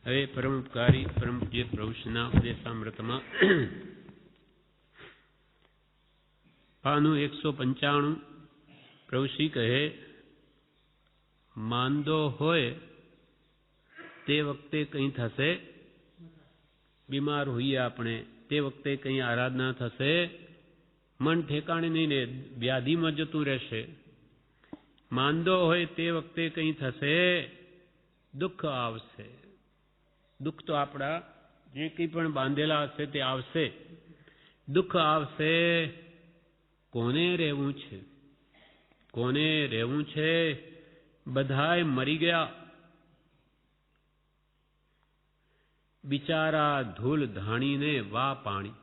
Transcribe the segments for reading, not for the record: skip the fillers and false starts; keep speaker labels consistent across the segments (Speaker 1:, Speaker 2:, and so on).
Speaker 1: હવે પરમોપકારી પરમ પૂજ્ય પ્રભુશ્રીના ઉપદેશામૃતમાં પાનું 195 પ્રભુશ્રી કહે, માંદો હોય તે વખતે કંઈ થશે, બીમાર હોઈએ આપણે તે વખતે કંઈ આરાધના થશે, મન ઠેકાણે નહીં ને વ્યાધિમાં જતું રહેશે. માંદો હોય તે વખતે કંઈ થશે, દુઃખ આવશે. દુઃખ તો આપણા જે કંઈ પણ બાંધેલા હશે તે આવશે. દુઃખ આવશે. કોને રહેવું છે? કોને રહેવું છે? બધાય મરી ગયા. બિચારા ધૂલ ધાણીને વા પાણી.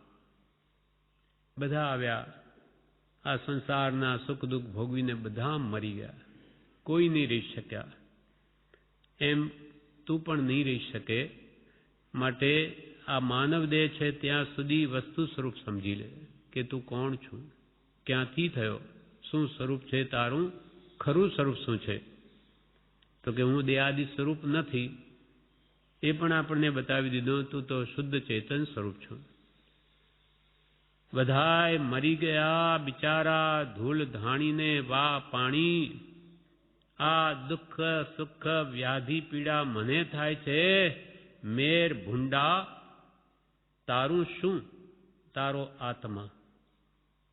Speaker 1: બધા આવ્યા, આ સંસારના સુખ દુઃખ ભોગવીને બધા મરી ગયા. કોઈ નહીં રહી શક્યા. એમ તું પણ નહીં રહી શકે. માટે આ માનવ દેહ છે ત્યાં સુધી વસ્તુ સ્વરૂપ સમજી લે કે તું કોણ છું, ક્યાંથી થયો, શું સ્વરૂપ છે તારું, ખરું સ્વરૂપ શું છે. તો કે હું દેહાદિ સ્વરૂપ નથી, એ પણ આપણને બતાવી દીધું. તું તો શુદ્ધ ચેતન સ્વરૂપ છું. બધાય મરી ગયા, બિચારા ધૂળ ધાણીને વા પાણી. આ દુઃખ સુખ વ્યાધિ પીડા મને થાય છે. મેર ભૂંડા, તારું શું? તારો આત્મા.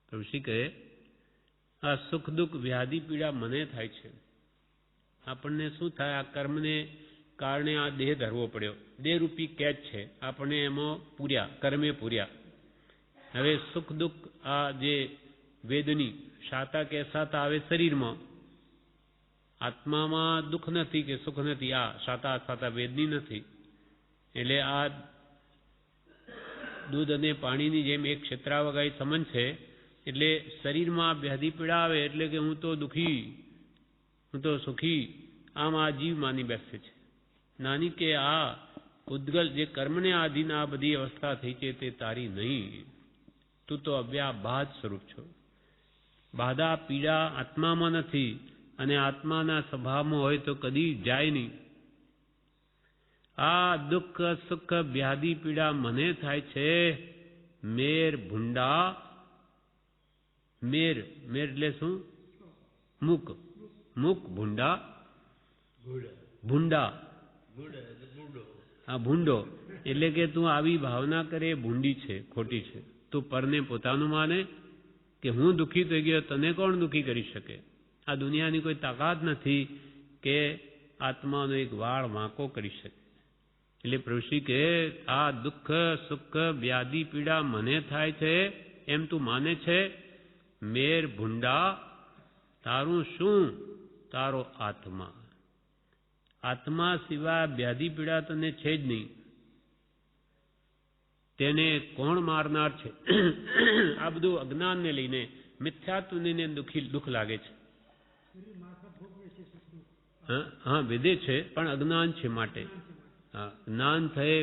Speaker 1: પ્રભુ કહે, આ સુખ દુઃખ વ્યાધિ પીડા મને થાય છે. આપણને શું થાય? આ કર્મને કારણે આ દેહ ધરવો પડ્યો. દેહરૂપી કેચ છે, આપણને એમાં પૂર્યા, કર્મે પૂર્યા. હવે સુખ દુઃખ આ જે વેદની શાતા કે સાતા આવે શરીરમાં, આત્મામાં દુઃખ નથી કે સુખ નથી. આ શાતા સાતા વેદની નથી. એટલે આ દૂધ અને પાણીની જેમ એક ક્ષેત્રાવગાહી સમન છે. એટલે શરીરમાં વ્યાધિ પીડા આવે એટલે કે હું તો દુઃખી, હું તો સુખી, આમ આ જીવ માની બેસે છે. નાની કે આ ઉદ્ગલ જે કર્મને આધીન આ બધી અવસ્થા થઈ છે તે તારી નહીં. તું તો અવ્યાબાદ સ્વરૂપ છો. બાધા પીડા આત્મામાં નથી, અને આત્માના સ્વભાવમાં હોય તો કદી જાય નહીં. આ દુઃખ સુખ વ્યાધિ પીડા મને થાય છે. મેર ભૂંડા. મેર, મેર એટલે શું? મુક. મુક ભૂંડા. ભૂંડા, હા ભૂંડો. એટલે કે તું આવી ભાવના કરે ભૂંડી છે, ખોટી છે. તું પરને પોતાનું માને કે હું દુઃખી થઈ ગયો, તને કોણ દુઃખી કરી શકે? આ દુનિયાની કોઈ તાકાત નથી કે આત્માનો એક વાળ વાંકો કરી શકે. એટલે પ્રભુ કે આ દુઃખ સુખ વ્યાધિ પીડા મને થાય છે એમ તું માને છે. મેર ભૂંડા, તારું શું? તારો આત્મા. આત્મા સિવાય વ્યાધિ પીડા તને છે જ નહીં. તેને કોણ મારનાર છે? આ બધું અજ્ઞાનને લઈને, મિથ્યાત્વને દુઃખ લાગે છે. હા વેદે છે પણ અજ્ઞાન છે માટે. હા, જ્ઞાન થયે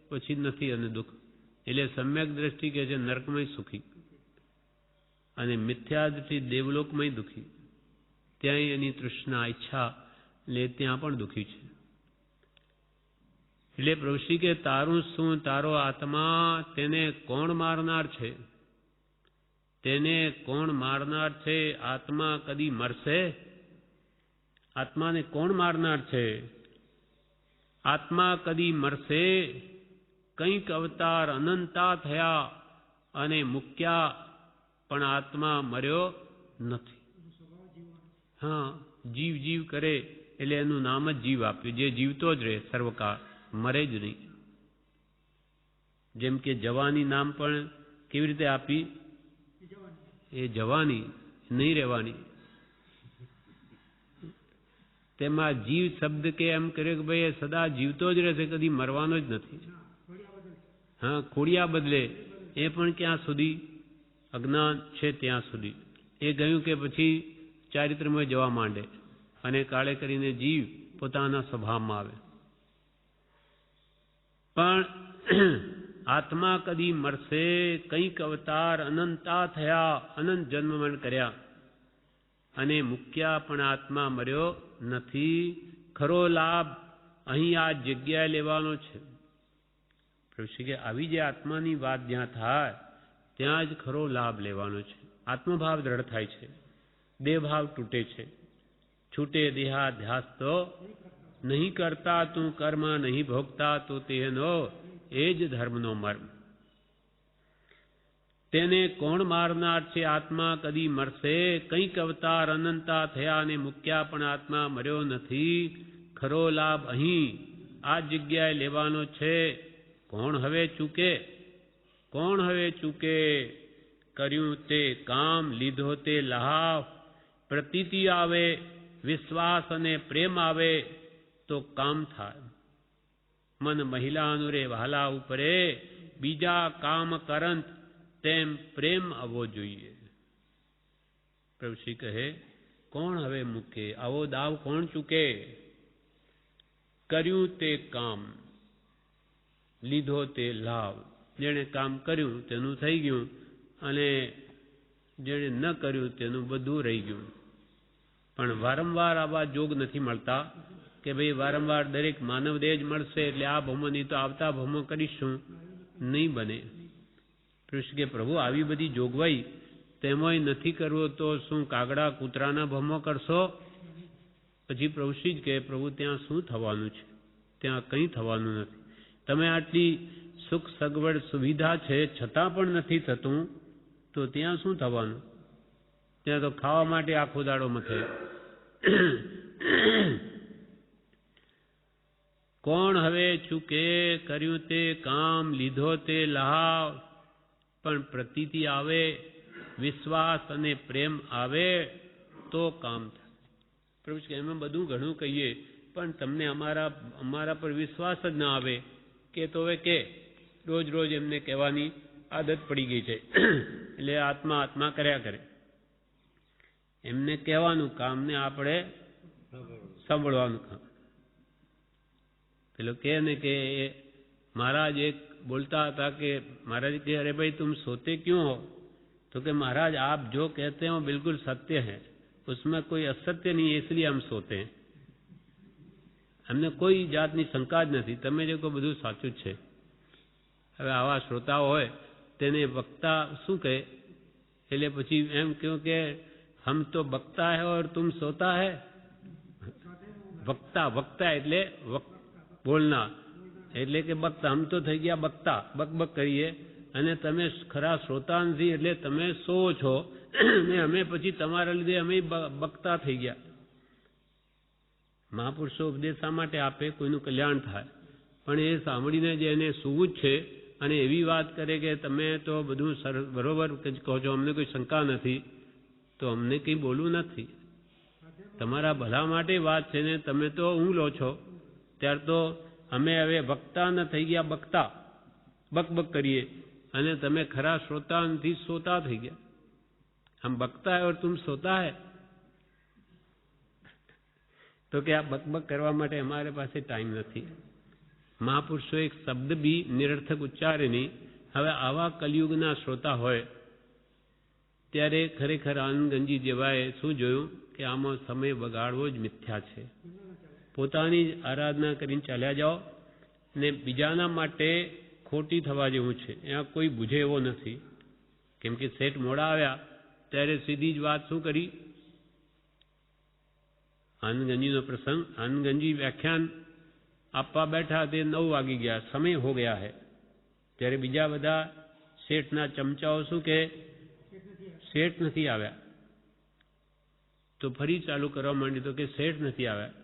Speaker 1: પછી નથી અને દુઃખ. એટલે સમ્યક દ્રષ્ટિ કે છે નરકમય સુખી, અને મિથ્યા દ્રષ્ટિ દેવલોકમય દુઃખી. ત્યાં એની તૃષ્ણા ઈચ્છા લે ત્યાં પણ દુઃખી છે. એટલે પ્રભુ કે તારું શું? તારો આત્મા. તેને કોણ મારનાર છે? તેને કોણ મારનાર છે? આત્મા કદી મરશે? આત્માને કોણ મારનાર છે? આત્મા કદી મરશે? કંઈક અવતાર અનંતા થયા અને મૂક્યા, પણ આત્મા મર્યો નથી. હા, જીવ જીવ કરે એટલે એનું નામ જ જીવ આપ્યું. જે જીવતો જ રહે સર્વકાળ, મરે જ નહીં. જેમ કે જવાની નામ પણ કેવી રીતે આપી? એ જવાની નહીં રહેવાની. તેમાં જીવ શબ્દ કે એમ કર્યો કે ભાઈ એ સદા જીવતો જ રહેશે, કદી મરવાનો જ નથી. હા, ખોડિયા બદલે એ પણ ક્યાં સુધી? અજ્ઞાન છે ત્યાં સુધી. એ ગયું કે પછી ચારિત્રમય જવા માંડે અને કાળે કરીને જીવ પોતાના સ્વભાવમાં આવે. પણ આત્મા કદી મરશે? કંઈક અવતાર અનંતા થયા, અનંત જન્મ કર્યા અને મૂક્યા, પણ આત્મા મર્યો નથી. ખરો લાભ અહીં આ જગ્યાએ લેવાનો છે. પ્રભુશ્રી કે આવી જે આત્માની વાત જ્યાં થાય ત્યાં જ ખરો લાભ લેવાનો છે. આત્મભાવ દ્રઢ થાય છે, દેહભાવ તૂટે છે. છૂટે દેહાધ્યાસ તો નહીં કરતા, તું કર્મ નહીં ભોગતા, તો તેનો એ જ ધર્મનો મર્મ. તેને કોણ મારનાર છે? આત્મા કદી મરશે? કંઈક અવતાર અનંતા થયા અને મૂક્યા, પણ આત્મા મર્યો નથી. ખરો લાભ અહીં આ જગ્યાએ લેવાનો છે. કોણ હવે ચૂકે? કોણ હવે ચૂકે? કર્યું તે કામ, લીધો તે લાભ. પ્રતીતિ આવે, વિશ્વાસ અને પ્રેમ આવે તો કામ થાય. મન મહિલાનું રે વહાલા ઉપરે, બીજા કામ કરંત તેમ પ્રેમ આવવો જોઈએ. પ્રભુશ્રી કહે કોણ હવે મૂકે? આવો દાવ કોણ ચૂકે? કર્યું તે કામ, લીધો તે લાભ. જેણે કામ કર્યું તેનું થઈ ગયું અને જેણે ન કર્યું તેનું બધું રહી ગયું. પણ વારંવાર આવા જોગ નથી મળતા કે ભાઈ વારંવાર દરેક માનવ દેહ જ મળશે એટલે આ ભમો નહીં તો આવતા ભમો કરીશું. નહીં બને. કૃષ્ણ કે પ્રભુ આવી બધી જોગવાઈ તેમાંય નથી કરવો તો શું કાગડા કૂતરાના ભમો કરશો? પછી પ્રભુશ્રી જ કે પ્રભુ ત્યાં શું થવાનું છે? ત્યાં કંઈ થવાનું નથી. તમે આટલી સુખ સગવડ સુવિધા છે છતાં પણ નથી થતું તો ત્યાં શું થવાનું? ત્યાં તો ખાવા માટે આખો દાડો મથે. કોણ હવે ચૂકે? કર્યું તે કામ, લીધો તે લાભ. પણ પ્રતીતિ આવે, વિશ્વાસ અને પ્રેમ આવે તો કામ થાય. પ્રભુ કે એમાં બધું ઘણું કહીએ પણ તમને અમારા પર વિશ્વાસ જ ના આવે કે તો હવે કે રોજ રોજ એમને કહેવાની આદત પડી ગઈ છે. એટલે આત્મા આત્મા કર્યા કરે. એમને કહેવાનું કામ ને આપણે સાંભળવાનું કામ. પેલો કહે ને કે महाराज एक बोलता था कि महाराज कि अरे भाई तुम सोते क्यों हो? तो कि महाराज आप जो कहते हैं वो बिल्कुल सत्य है, उसमें कोई असत्य नहीं है, इसलिए हम सोते हैं. અમને કોઈ જાતની શંકા જ નથી, તમે જે કહો બધું સાચું જ છે. હવે આવા શ્રોતાઓ હોય તેને વક્તા શું કહે? એટલે પછી એમ કહ્યું કે હમ તો બકતા હૈ ઓર તુમ સોતા હૈ. વક્તા વક્તા એટલે બોલના એટલે કે બકતા. હમ તો થઈ ગયા બકતા, બકબક કરીએ અને તમે ખરા શ્રોતા નથી એટલે તમે સો છો ને અમે પછી તમારા લીધે અમે બકતા થઈ ગયા. મહાપુરુષો ઉપદેશ શા માટે આપે? કોઈનું કલ્યાણ થાય. પણ એ સાંભળીને જે એને સૂવું જ છે અને એવી વાત કરે કે તમે તો બધું બરોબર કહો છો, અમને કોઈ શંકા નથી, તો અમને કંઈ બોલવું નથી. તમારા ભલા માટે વાત છે ને તમે તો ઊંઘ લો છો. ત્યાર તો અમે હવે વક્તા ન થઈ ગયા બકતા, બકબક કરીએ અને તમે ખરા શ્રોતા નથી, સોતા થઈ ગયા. હમ બકતા હૈ ઓર તુમ સોતા હૈ. તો કે આ બકબક કરવા માટે અમારે પાસે ટાઈમ નથી. મહાપુરુષો એક શબ્દ બી નિરર્થક ઉચ્ચારે નહીં. હવે આવા કલયુગના શ્રોતા હોય ત્યારે ખરેખર આનંદગંજી જેવાએ શું જોયું કે આમાં સમય બગાડવો જ મિથ્યા છે. પોતાની જ આરાધના કરીને ચાલ્યા જાઓ ને બીજાના માટે ખોટી થવા જેવું છે. ત્યાં કોઈ બુঝે એવો નથી. કેમ કે શેઠ મોડા આવ્યા ત્યારે સીધી જ વાત શું કરી? આનંદગંજીનો પ્રસંગ. આનંદગંજી વ્યાખ્યાન આપવા બેઠા તે 9 વાગી ગયા, સમય હો ગયા હૈ. ત્યારે બીજા બધા શેઠના ચમચાઓ શું કહે? શેઠ નથી આવ્યા. તો ફરી ચાલુ કરવા માંડી તો કે શેઠ નથી આવ્યા.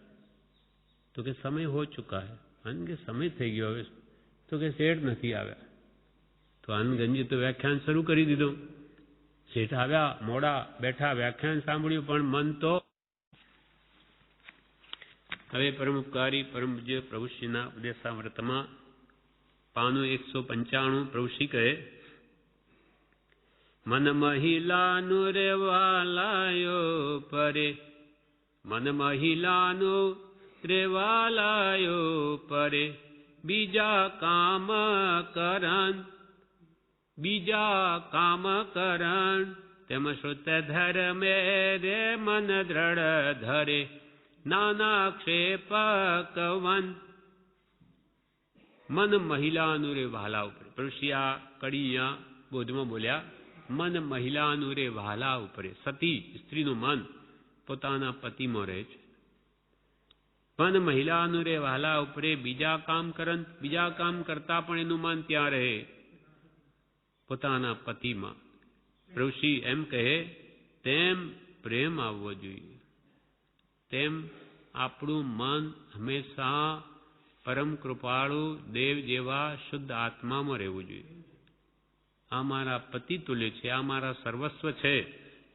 Speaker 1: તો કે સમય હો ચુકા હૈ. આનંદ કે સમય થઈ ગયો હવે. તો કે શેઠ નથી આવ્યા. તો આનંદગંજી તો વ્યાખ્યાન શરૂ કરી દીધું. શેઠ આવ્યા, મોડા બેઠા, વ્યાખ્યાન સાંભળ્યું, પણ મન તો. હવે પરમ ઉપકારી પરમ પૂજ્ય પ્રભુશ્રીના ઉપદેશામૃતમાં પાનું 195 પ્રભુશ્રી કહે, મન મહિલાનું રેવાલાયો પરે, મન મહિલાનું રેવાલાયો પરે, બીજા કામ કરણ, બીજા કામ કરણ, તેમ શ્રુત ધર્મે રે મન દ્રઢ ધરે, નાના ક્ષેપ કવન મન મહિલાનું રે વહાલા ઉપરે. પ્રભુશ્રી આ કડી અહીંયા બોધમાં બોલ્યા, મન મહિલાનું રે વહાલા ઉપરે. સતી સ્ત્રીનું મન પોતાના પતિમાં રહે છે. મન મહિલાનું રે વહાલા ઉપરે. બીજા કામ કરતા પણ એનું મન ત્યાં રહે પોતાના પતિમાં. પ્રભુશ્રી એમ કહે, તેમ પ્રેમ આવવો જોઈએ. તેમ આપણું મન હંમેશા પરમ કૃપાળુ દેવ જેવા શુદ્ધ આત્મામાં રહેવું જોઈએ. આ મારા પતિ તુલ્ય છે, આ મારા સર્વસ્વ છે,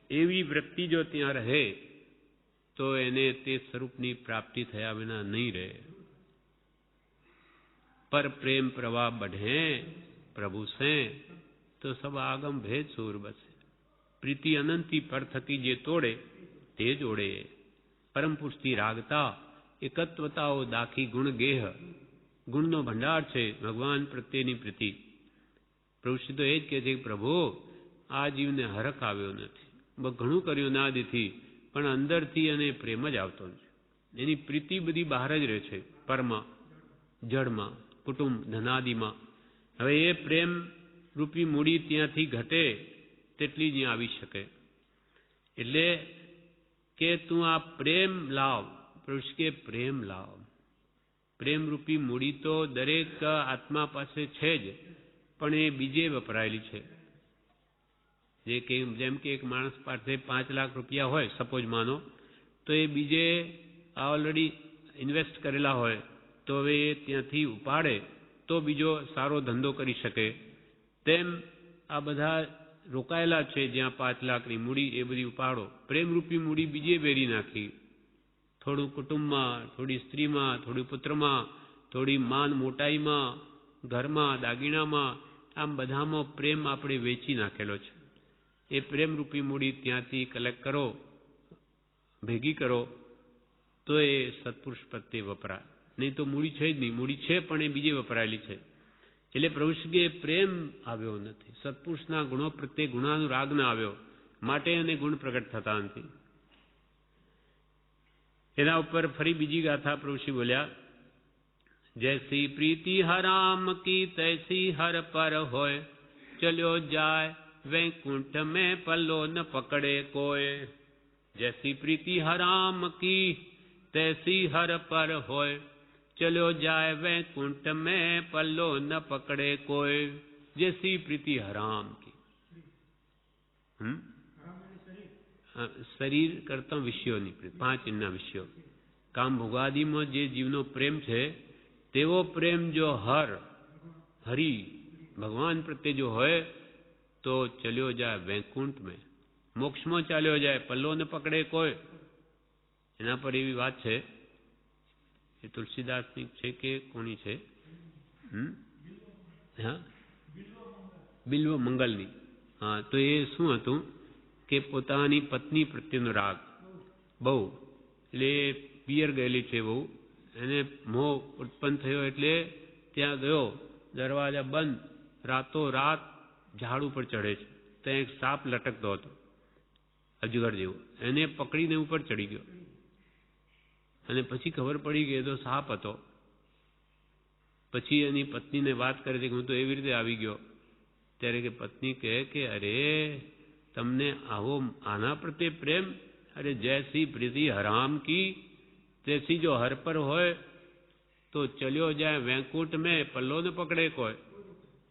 Speaker 1: એવી વૃત્તિ જો ત્યાં રહે તો એને તે સ્વરૂપની પ્રાપ્તિ થયા વિના નહીં રહે. પર પ્રેમ પ્રવાહ बढ़े प्रभु से तो सब आगम भेद सूर बसे. प्रीति अनंती पर थकी जे तोड़े તે જોડે. પરમ પુરુષથી રાગતા એકત્વતાઓ દાખી ગુણ ગેહ. ગુણનો ભંડાર છે ભગવાન પ્રત્યેની પ્રીતિ. પ્રભુ તો એ જ કહે છે કે પ્રભુ આ જીવને હરખ આવ્યો નથી. ઘણું કર્યું નાદથી, પણ અંદરથી અને પ્રેમ જ આવતો નથી. એની પ્રીતિ બધી બહાર જ રહે છે, પરમાં, જળમાં, કુટુંબ, ધનાદિમાં. હવે એ પ્રેમ રૂપી મૂડી ત્યાંથી ઘટે તેટલી જ આવી શકે. એટલે કે તું આ પ્રેમ લાવ. પ્રભુ કે પ્રેમ લાવ. પ્રેમ રૂપી મૂડી તો દરેક આત્મા પાસે છે જ, પણ એ બીજે વપરાયેલી છે. જેમ કે એક માણસ પાસે 5 લાખ રૂપિયા હોય સપોઝ માનો, તો એ બીજે ઓલરેડી ઇન્વેસ્ટ કરેલા હોય, તો હવે એ ત્યાંથી ઉપાડે તો બીજો સારો ધંધો કરી શકે. તેમ આ બધા રોકાયેલા છે જ્યાં 5 લાખની મૂડી, એ બધી ઉપાડો. પ્રેમરૂપી મૂડી બીજે વેરી નાખી. થોડું કુટુંબમાં, થોડી સ્ત્રીમાં, થોડું પુત્રમાં, થોડી માન મોટાઈમાં, ઘરમાં, દાગીણામાં, આમ બધામાં પ્રેમ આપણે વેચી નાખેલો છે. એ પ્રેમરૂપી મૂડી ત્યાંથી કલેક્ટ કરો, ભેગી કરો, તો એ સત્પુરુષ પ્રત્યે વપરાય. નહીં તો મૂડી છે જ નહીં. મૂડી છે પણ એ બીજે વપરાયેલી છે. એટલે પ્રભુ શ્રીએ પ્રેમ આવ્યો નથી. સત્પુરુષના ગુણો પ્રત્યે ગુણાનુરાગ ન આવ્યો, માટે એને ગુણ પ્રગટ થતા નથી. એના ઉપર ફરી બીજી ગાથા પ્રભુ શ્રી બોલ્યા, જૈસી પ્રીતિ હરામ કી તૈસી હર પર હોય, ચલ્યો જાય વૈકુંઠ મેં પલ્લો ન પકડે કોઈ. જૈસી પ્રીતિ હરામ કી તૈસી હર પર હોય, चलो जाए वैकुंठ में पल्लो न पकड़े कोई. जैसी प्रीति हराम की. શરીર કરતા વિષયોની પ્રીતિ, 5 ઇન્દ્રના વિષયો. કામ ભોગાદિમાં જે જીવનો પ્રેમ છે તેવો પ્રેમ જો હરિ ભગવાન પ્રત્યે જો હોય તો ચલ્યો જાય વૈકુંઠ મેં, મોક્ષમાં ચાલ્યો જાય, પલ્લો ન પકડે કોઈ. એના પર એવી વાત છે, એ તુલસીદાસની છે કે કોની છે? હા, બિલ્વ મંગલની. હા, તો એ શું હતું કે પોતાની પત્ની પ્રત્યેનો રાગ બહુ, એટલે પિયર ગયેલી છે બહુ, એને મોહ ઉત્પન્ન થયો એટલે ત્યાં ગયો, દરવાજા બંધ, રાતો રાત ઝાડ ઉપર ચડે છે. ત્યાં એક સાપ લટકતો હતો અજગર જેવો, એને પકડીને ઉપર ચડી ગયો. અને પછી ખબર પડી કે એ તો સાપ હતો. પછી એની પત્નીને વાત કરે છે કે હું તો એવી રીતે આવી ગયો. ત્યારે કે પત્ની કહે કે અરે તમને આના પ્રત્યે પ્રેમ? અરે જૈસી પ્રીતિ હરામ કી તૈસી જો હર પર હોય તો ચલ્યો જાય વૈકુંઠ મેં પલ્લો ન પકડે કોઈ.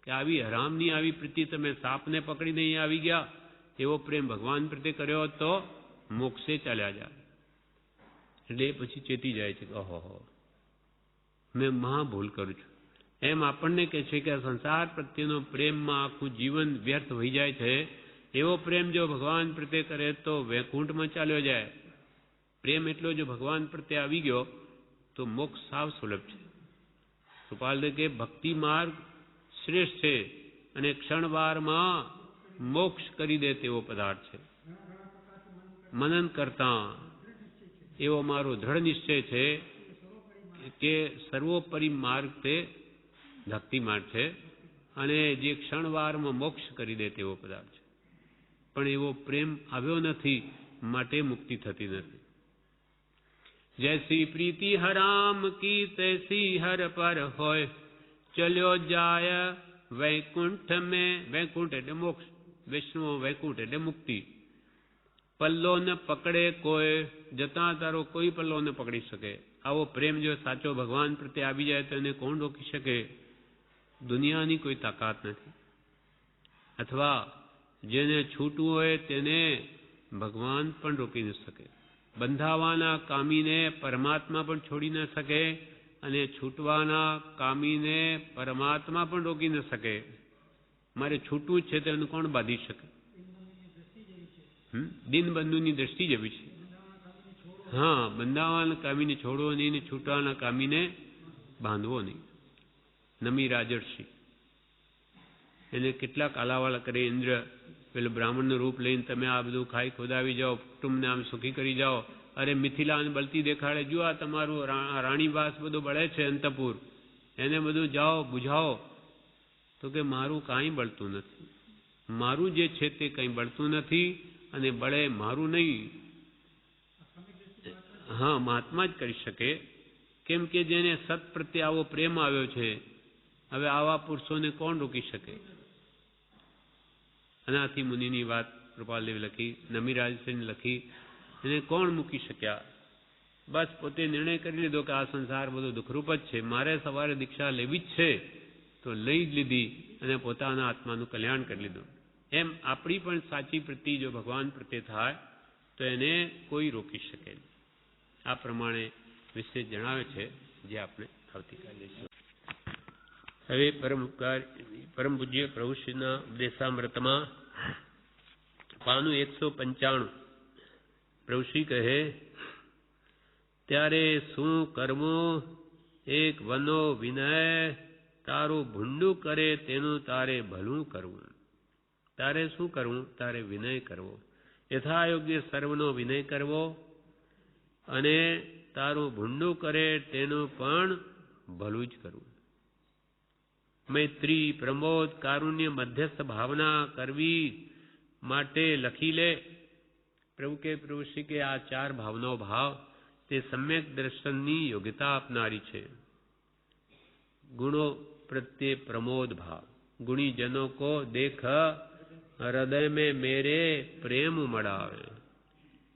Speaker 1: કે આવી હરામની આવી પ્રીતિ, તમે સાપને પકડીને અહીં આવી ગયા, એવો પ્રેમ ભગવાન પ્રત્યે કર્યો તો મોક્ષે ચાલ્યા જાય. એટલે પછી ચેતી જાય છે કે ઓહો, મેં મહા ભૂલ કરું છું. એમ આપણને કહે છે કે સંસાર પ્રત્યેનો પ્રેમમાં આખું જીવન વ્યર્થ થઈ જાય છે. એવો પ્રેમ જો ભગવાન પ્રત્યે કરે તો વૈકુંઠમાં ચાલ્યો જાય. પ્રેમ એટલો જો ભગવાન પ્રત્યે આવી ગયો તો મોક્ષ સાવ સુલભ છે. કૃપાલદેવ કે ભક્તિ માર્ગ શ્રેષ્ઠ છે અને ક્ષણવારમાં મોક્ષ કરી દે તેવો પદાર્થ છે. મનન કરતા એવો મારો દ્રઢ નિશ્ચય છે કે સર્વોપરી માર્ગ તે ભક્તિ માર્ગ છે અને જે ક્ષણવારમાં મોક્ષ કરી દે તેવો પદાર્થ છે. પણ એવો પ્રેમ આવ્યો નથી, માટે મુક્તિ થતી નથી. જૈસી પ્રીતિ હરામ કી તૈસી હર પર હોય, चलो जाय वैकुंठ में, वैकुंठ એટલે મોક્ષ, વૈષ્ણવ વૈકુંઠ એટલે મુક્તિ. પલ્લો ન પકડે કોઈ, જતા તારો કોઈ પલ્લો ન પકડી શકે. આવો પ્રેમ જો સાચો ભગવાન પ્રત્યે આવી જાય તો એને કોણ રોકી શકે? દુનિયાની કોઈ તાકાત નથી. અથવા જેને છૂટવું હોય તેને ભગવાન પણ રોકી ન શકે. બંધાવાના કામીને પરમાત્મા પણ છોડી ન શકે અને છૂટવાના કામીને પરમાત્મા પણ રોકી ન શકે. મારે છૂટવું જ છે તો એનું કોણ બાંધી શકે? દિનબંધુની દ્રષ્ટિ જેવી છે. હા, બંધાવાના કામીને છોડવો નહીં ને છૂટવાના કામીને બાંધવો નહીં. નમી રાજર્ષિ એને કેટલાક આલાવાલા કરે. ઇન્દ્ર પેલું બ્રાહ્મણનું રૂપ લઈને તમે આ બધું ખાઈ ખોદાવી જાઓ, કુટુંબને આમ સુખી કરી જાઓ. અરે મિથિલાને બળતી દેખાડે, જો આ તમારું રાણીવાસ બધું બળે છે અંતપુર, એને બધું જાઓ બુઝાવો. તો કે મારું કાંઈ બળતું નથી, મારું જે છે તે કંઈ બળતું નથી અને બળે મારું નહીં. હા, મહાત્મા જ કરી શકે. કેમ કે જેને સત પ્રત્યે આવો પ્રેમ આવ્યો છે, હવે આવા પુરુષોને કોણ રોકી શકે? અનાથી મુનિની વાત કૃપાલદેવ લખી, નમીરાજસિંહ લખી, એને કોણ મૂકી શક્યા? બસ પોતે નિર્ણય કરી લીધો કે આ સંસાર બધો દુઃખરૂપ જ છે, મારે સવારે દીક્ષા લેવી જ છે, તો લઈ જ લીધી અને પોતાના આત્માનું કલ્યાણ કરી લીધું. એમ આપણી પણ સાચી વૃત્તિ જો ભગવાન પ્રત્યે થાય તો એને કોઈ રોકી શકે નહીં. આ પ્રમાણે વિશે જણાવે છે, જે આપણે આવતીકાલે લઈશું. હવે પરમ પૂજ્ય પ્રભુશ્રીના ઉપદેશામૃતમાં પાનું 195 પ્રભુશ્રી કહે, ત્યારે શું કરવું? એક વનો વિનય, તારું ભૂંડું કરે તેનું તારે ભલું કરવું. તારે શું કરવું? તારે વિનય કરવો, યથાયોગ્ય સર્વનો વિનય કરવો, અને તારું ભૂંડું કરે તેનું પણ ભલું જ કરવું. મૈત્રી, પ્રમોદ, કારુણ્ય, મધ્યસ્થ ભાવના કરવી માટે લખી લે. પ્રભુશ્રી કે આ 4 ભાવનો ભાવ તે સમ્યક દર્શનની યોગ્યતા આપનારી છે. ગુણો પ્રત્યે પ્રમોદ ભાવ, ગુણીજનો કો દેખ હૃદય में मेरे પ્રેમ ઉમડાવે.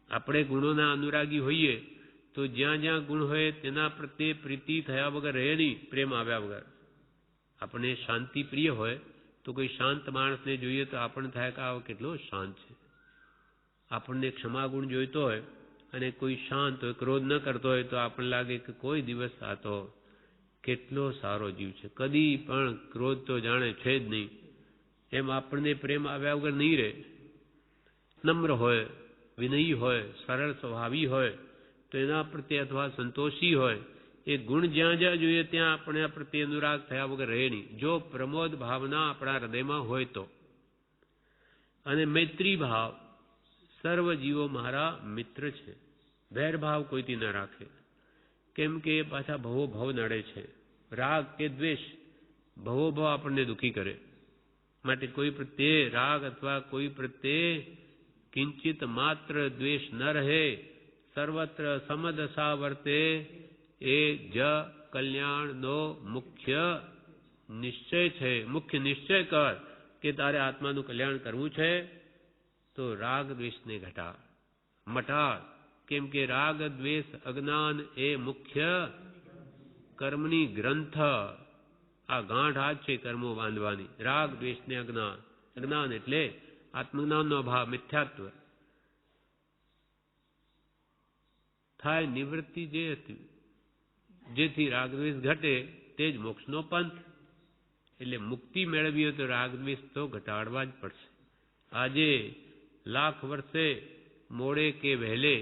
Speaker 1: આપણે ગુણોના અનુરાગી હોઈએ તો જ્યાં જ્યાં ગુણ હોય તેના પ્રત્યે પ્રીતિ થયા વગર રહે નહીં, પ્રેમ આવ્યા વગર. આપણે શાંતિ પ્રિય હોય તો કોઈ શાંત માણસને જોઈએ તો આપણને થાય કે આ કેટલો શાંત છે. આપણને ક્ષમા ગુણ જોઈતો હોય અને કોઈ શાંત હોય, ક્રોધ ન કરતો હોય તો આપણને લાગે કે કોઈ દિવસ આ તો કેટલો સારો જીવ છે, કદી પણ ક્રોધ તો જાણે છે જ નહીં. એમ આપણને પ્રેમ આવ્યા વગર નહીં રહે. નમ્ર હોય, વિનયી હોય, સરળ સ્વભાવી હોય તો એના પ્રત્યે અથવા સંતોષી હોય, એ ગુણ જ્યાં જ્યાં જોઈએ ત્યાં આપણે આ પ્રત્યે અનુરાગ થયા વગર રહે નહીં, જો પ્રમોદ ભાવના આપણા હૃદયમાં હોય તો. અને મૈત્રી ભાવ, સર્વ જીવો મારા મિત્ર છે, વેરભાવ કોઈથી ન રાખે. કેમ કે એ પાછા ભવો ભવ નડે છે. રાગ કે દ્વેષ ભવો ભવ આપણને દુઃખી કરે. માટે કોઈ પ્રત્યે રાગ અથવા કોઈ પ્રત્યે કિંચિત માત્ર દ્વેષ ન રહે. સર્વત્ર સમદશા વર્તે, એ જ કલ્યાણનો મુખ્ય નિશ્ચય છે. મુખ્ય નિશ્ચય કર કે તારે આત્માનું કલ્યાણ કરવું છે તો રાગ દ્વેષને ઘટા, મટા. કેમ કે રાગ દ્વેષ અજ્ઞાન એ મુખ્ય કર્મની ગ્રંથ. આ ગાંઠ આ જ છે કર્મો બાંધવાની. રાગ દ્વેષ ને અજ્ઞાન. અજ્ઞાન એટલે આત્મજ્ઞાનનો અભાવ, મિથ્યાત્વ. થાય નિવૃત્તિ જે હતી, જેથી રાગદ્વેષ ઘટે તે જ મોક્ષનો પંથ. એટલે મુક્તિ મેળવી હોય તો રાગદ્વેષ તો ઘટાડવા જ પડશે. આજે લાખ વર્ષે મોડે કે વહેલે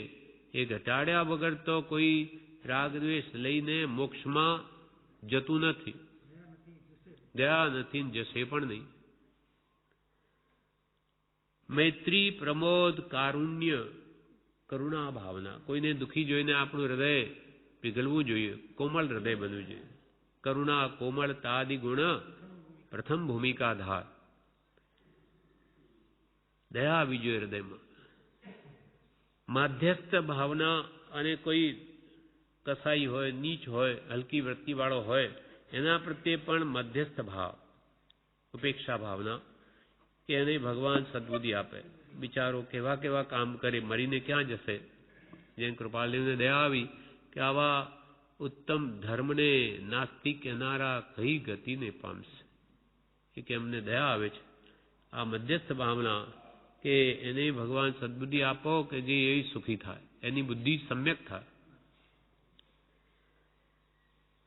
Speaker 1: એ ઘટાડ્યા વગર તો કોઈ રાગદ્વેષ લઈને મોક્ષમાં જતું નથી. ગયા નથી ને જશે પણ નહીં. મૈત્રી, પ્રમોદ, કારુણ્ય, કરુણા ભાવના. કોઈને દુઃખી જોઈને આપણું હૃદય પીગળવું જોઈએ, કોમળ હૃદય બનવું જોઈએ. કરુણા, કોમળતા આદિ ગુણ પ્રથમ ભૂમિકા ધાર. દયા આવી જોઈએ હૃદયમાં. માધ્યસ્થ ભાવના, અને કોઈ કસાઈ હોય, નીચ હોય, હલકી વૃત્તિવાળો હોય એના પ્રત્યે પણ મધ્યસ્થ ભાવ, ઉપેક્ષા ભાવના, કે એને ભગવાન સદબુદ્ધિ આપે. બિચારો કેવા કેવા કામ કરે, મરીને ક્યાં જશે? જેમ કૃપાલદેવને દયા આવી કે આવા ઉત્તમ ધર્મને નાસ્તિક કહેનારા કઈ ગતિને પામશે, એ કે અમને દયા આવે છે. આ મધ્યસ્થ ભાવના કે એને ભગવાન સદબુદ્ધિ આપો કે જે એ સુખી થાય, એની બુદ્ધિ સમ્યક થાય.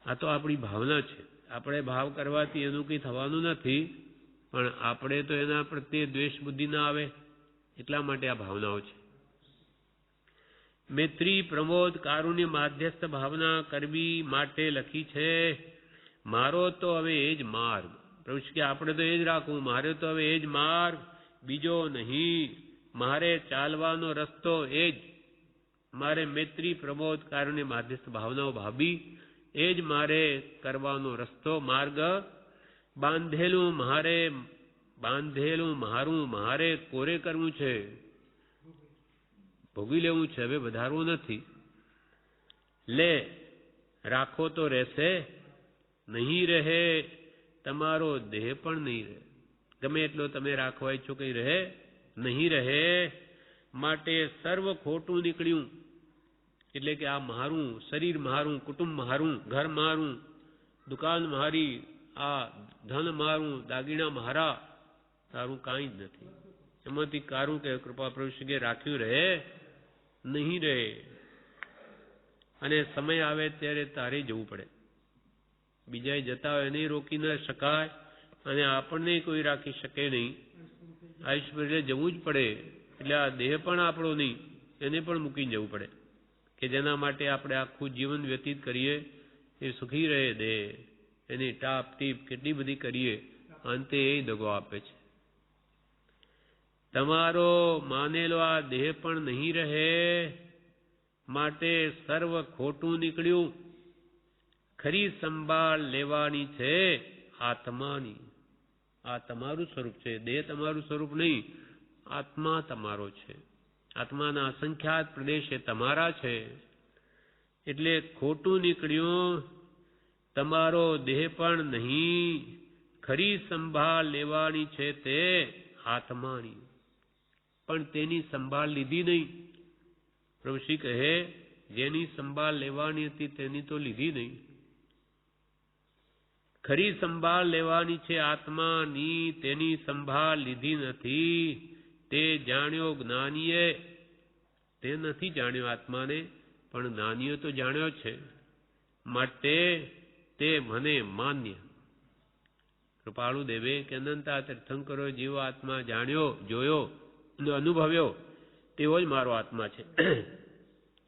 Speaker 1: આ તો આપણી ભાવના છે. આપણે ભાવ કરવાથી એનું કંઈ થવાનું નથી, પણ આપણે તો એના પ્રત્યે દ્વેષ બુદ્ધિ ના આવે એટલા માટે આ ભાવનાઓ છે. મૈત્રી, પ્રમોદ, કારુણ્ય, માધ્યસ્થ ભાવના કરવી માટે લખી છે. મારો તો હવે એ જ માર્ગ. પ્રભુ કે આપણે તો એ જ રાખવું, મારે તો હવે એ જ માર્ગ, બીજો નહીં. મારે ચાલવાનો રસ્તો એ જ. મારે મૈત્રી, પ્રમોદ, કારુણ્ય, માધ્યસ્થ ભાવનાઓ ભાવી એ જ મારે કરવાનો રસ્તો, માર્ગ. બાંધેલું મારું મારે કોરે કરવું છે, ભોગવી લેવું છે, હવે વધારવું નથી. લે રાખો તો રહેશે, નહીં રહે તમારો દેહ પણ નહીં રહે. ગમે એટલો તમે રાખવા ઈચ્છો કઈ રહે નહીં રહે. માટે સર્વ ખોટું નીકળ્યું, એટલે કે આ મારું, શરીર મારું, કુટુંબ મારું, ઘર મારું, દુકાન મારી, આ ધન મારું, દાગીણા મારા, તારું કાંઈ જ નથી. એમાંથી કારું કે કૃપા પ્રભુ રાખ્યું રહે નહીં રહે. અને સમય આવે ત્યારે તારે જવું પડે. બીજા જતા હોય એને રોકી ન શકાય, અને આપણને કોઈ રાખી શકે નહીં. આયુષ્ય જવું જ પડે. એટલે આ દેહ પણ આપણો નહીં, એને પણ મૂકીને જવું પડે, કે જેના માટે આપણે આખું જીવન વ્યતીત કરીએ એ સુખી રહે દેહ. એની ટાપ ટીપ કેટલી બધી કરીએ, અંતે એ દગો આપે છે. તમારો માનેલો આ દેહ પણ નહીં રહે. માટે સર્વ ખોટું નીકળ્યું, ખરી સંભાળ લેવાની છે આત્માની. આ તમારું સ્વરૂપ છે, દેહ તમારું સ્વરૂપ નહીં, આત્મા તમારો છે. આત્માના અસંખ્યાત પ્રદેશ એ તમારા છે. એટલે ખોટું નીકળ્યું, તમારો દેહ પણ નહીં, ખરી સંભાળ લેવાની છે તે આત્માની. પણ તેની સંભાળ લીધી નહીં. પ્રભુ શ્રી કહે જેની સંભાળ લેવાની હતી તેની તો લીધી નહીં. ખરી સંભાળ લેવાની છે આત્માની, તેની સંભાળ લીધી નથી. તે જાણ્યો જ્ઞાનીએ, તે નથી જાણ્યો આત્માને, પણ જ્ઞાનીઓ તો જાણ્યો છે. માટે તે મને માન્ય. કૃપાળુ દેવે કે અનંતા તીર્થંકરો જેવો આત્મા જાણ્યો, જોયો, અનુભવ્યો તેવો જ મારો આત્મા છે.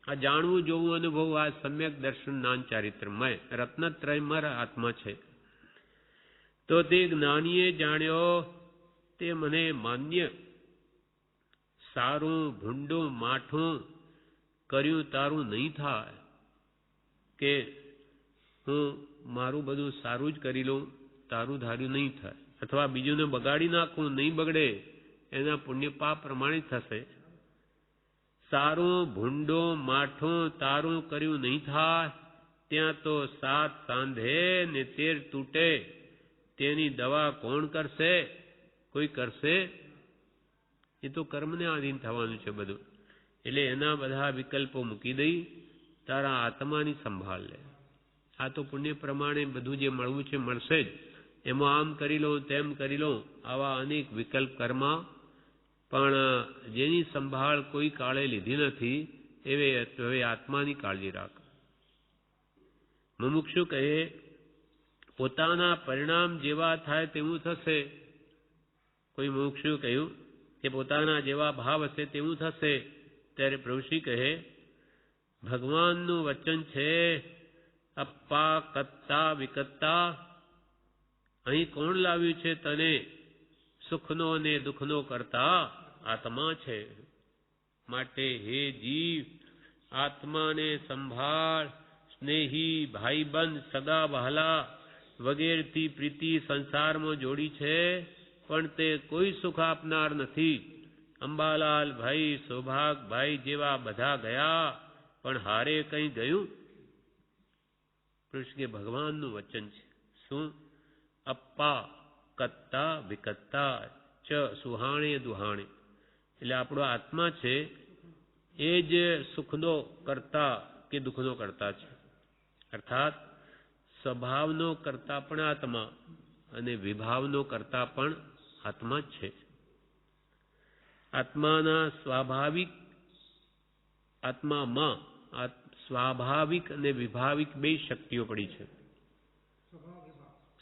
Speaker 1: આ જાણવું, જોવું, અનુભવવું આ સમ્યક દર્શન જ્ઞાન ચારિત્રમય રત્નત્રય મારા આત્મા છે. તો તે જ્ઞાનીએ જાણ્યો, તે મને માન્ય. સારું ભૂંડું માઠું કર્યું તારું નહીં થાય, કે હું મારું બધું સારું જ કરી લઉં, તારું ધાર્યું નહીં થાય. અથવા બીજુંને બગાડી નાખું, નહીં બગડે, એના પુણ્ય પાપ પ્રમાણિત થશે. સારું ભૂંડું માઠું તારું કર્યું નહીં થાય, ત્યાં તો 7 સાંધે ને 13 તૂટે, તેની દવા કોણ કરશે? કોઈ કરશે? એ તો કર્મને આધીન થવાનું છે બધું. એટલે એના બધા વિકલ્પો મૂકી દઈ તારા આત્માની સંભાળ લે. આ તો પુણ્ય પ્રમાણે બધું જે મળવું છે મળશે જ. એમાં આમ કરી લો, તેમ કરી લો, આવા અનેક વિકલ્પ કર્મા, પણ જેની સંભાળ કોઈ કાળે લીધી નથી હવે આત્માની કાળજી રાખ. મુમુક્ષુ કહે પોતાના પરિણામ જેવા થાય તેવું થશે. કોઈ મુમુક્ષુ કહ્યું કે પોતાના જેવા ભાવ હશે તેવું થશે. ત્યારે પ્રભુશ્રી કહે ભગવાનનું વચન છે અપ્પા કત્તા વિકત્તા. અહીં કોણ લાવ્યું છે તને? સુખનો ને દુઃખનો કરતા આત્મા છે. માટે હે જીવ, આત્માને સંભાળ. સ્નેહી, ભાઈબંધ, સગા વહાલા વગેરેથી પ્રીતિ સંસારમાં જોડી છે, પણ તે કોઈ સુખ આપનાર નથી. અંબાલાલ ભાઈ, સૌભાગ ભાઈ જેવા બધા ગયા, પણ હારે કઈ ગયું? કૃષ્ણ ભગવાનનું વચન છે. શું? અપ્પા કત્તા વિકત્તા ચ સુહાણે દુહાણે. એટલે આપણો આત્મા છે એ જ સુખનો કરતા કે દુઃખનો કરતા છે. અર્થાત સ્વભાવનો કરતા પણ આત્મા અને વિભાવનો કરતા પણ આત્મા જ છે. આત્માના સ્વાભાવિક આત્મામાં સ્વાભાવિક અને વિભાવિક બે શક્તિઓ પડી છે.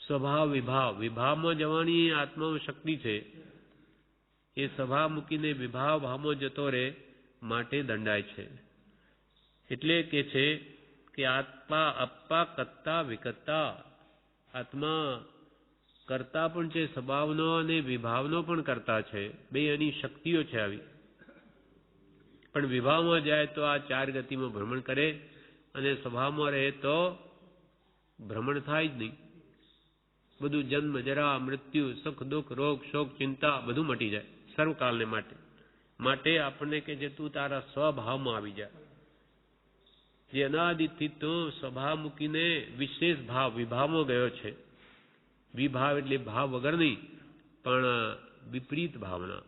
Speaker 1: સ્વભાવ વિભાવ. વિભાવમાં જવાની આત્મામાં શક્તિ છે. એ સ્વભાવ મૂકીને વિભાવ ભાવમાં જતો રહે માટે દંડાય છે. એટલે કે છે કે આત્મા અપ્પા કત્તા વિકત્તા. આત્મા કરતા પણ છે, સ્વભાવનો અને વિભાવનો પણ કરતા છે. બે એની શક્તિઓ છે આવી. પણ વિભાવમાં જાય તો આ ચાર ગતિમાં ભ્રમણ કરે અને સ્વભાવમાં રહે તો ભ્રમણ થાય જ નહીં. બધું જન્મ જરા મૃત્યુ સુખ દુઃખ રોગ શોક ચિંતા બધું મટી જાય સર્વકાલને માટે આપણને કે જે તું તારા સ્વભાવમાં આવી જા. જે અનાદિથી તું સ્વભાવ મૂકીને વિશેષ ભાવ વિભાવમાં ગયો છે. વિભાવ એટલે ભાવ વગર નહીં પણ વિપરીત ભાવના.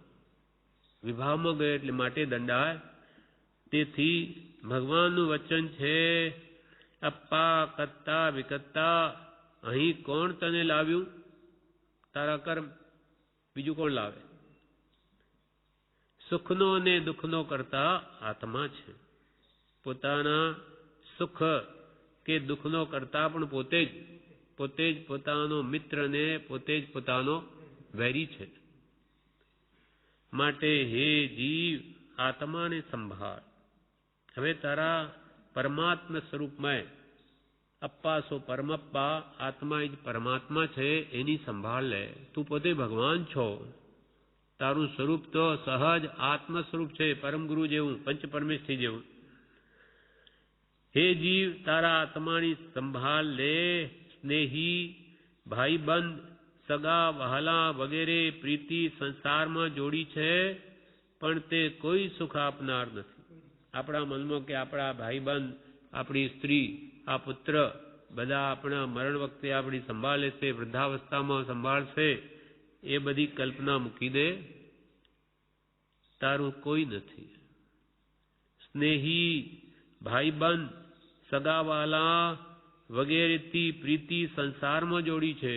Speaker 1: વિભાવમાં ગયો એટલે માટે દંડાય. તેથી ભગવાનનું વચન છે અપ્પા કત્તા વિકત્તા. અહીં કોણ તને લાવ્યું? તારા કર્મ. બીજું કોણ લાવે? સુખનો અને દુઃખનો કરતા આત્મા છે. પોતાના સુખ કે દુઃખનો કરતા પણ પોતે જ પોતાનો મિત્ર ને પોતે જ પોતાનો વૈરી છે. માટે હે જીવ આત્માને સંભાળ. હવે તારા પરમાત્મા સ્વરૂપમાં અપ્પા સો પરમપ્પા, આત્મા જ પરમાત્મા છે, એની સંભાળ લે. તું પોતે ભગવાન છો. તારું સ્વરૂપ તો સહજ આત્મ સ્વરૂપ છે, પરમ ગુરુ જેવું, પંચ પરમેષ્ઠી જેવું. હે જીવ તારા આત્માની સંભાળ લે. સ્નેહી ભાઈબંધ સગા વહાલા વગેરે પ્રીતિ સંસારમાં જોડી છે, પણ તે કોઈ સુખ આપનાર નથી. આપણા મનમાં કે આપણા ભાઈબંધ, આપણી સ્ત્રી, આ પુત્ર બધા આપણા મરણ વખતે આપણી સંભાળ લેશે, વૃદ્ધાવસ્થામાં સંભાળશે, એ બધી કલ્પના મૂકી દે. તારું કોઈ નથી. સ્નેહી ભાઈબંધ સગાવાલા વગેરેથી પ્રીતિ સંસારમાં જોડી છે,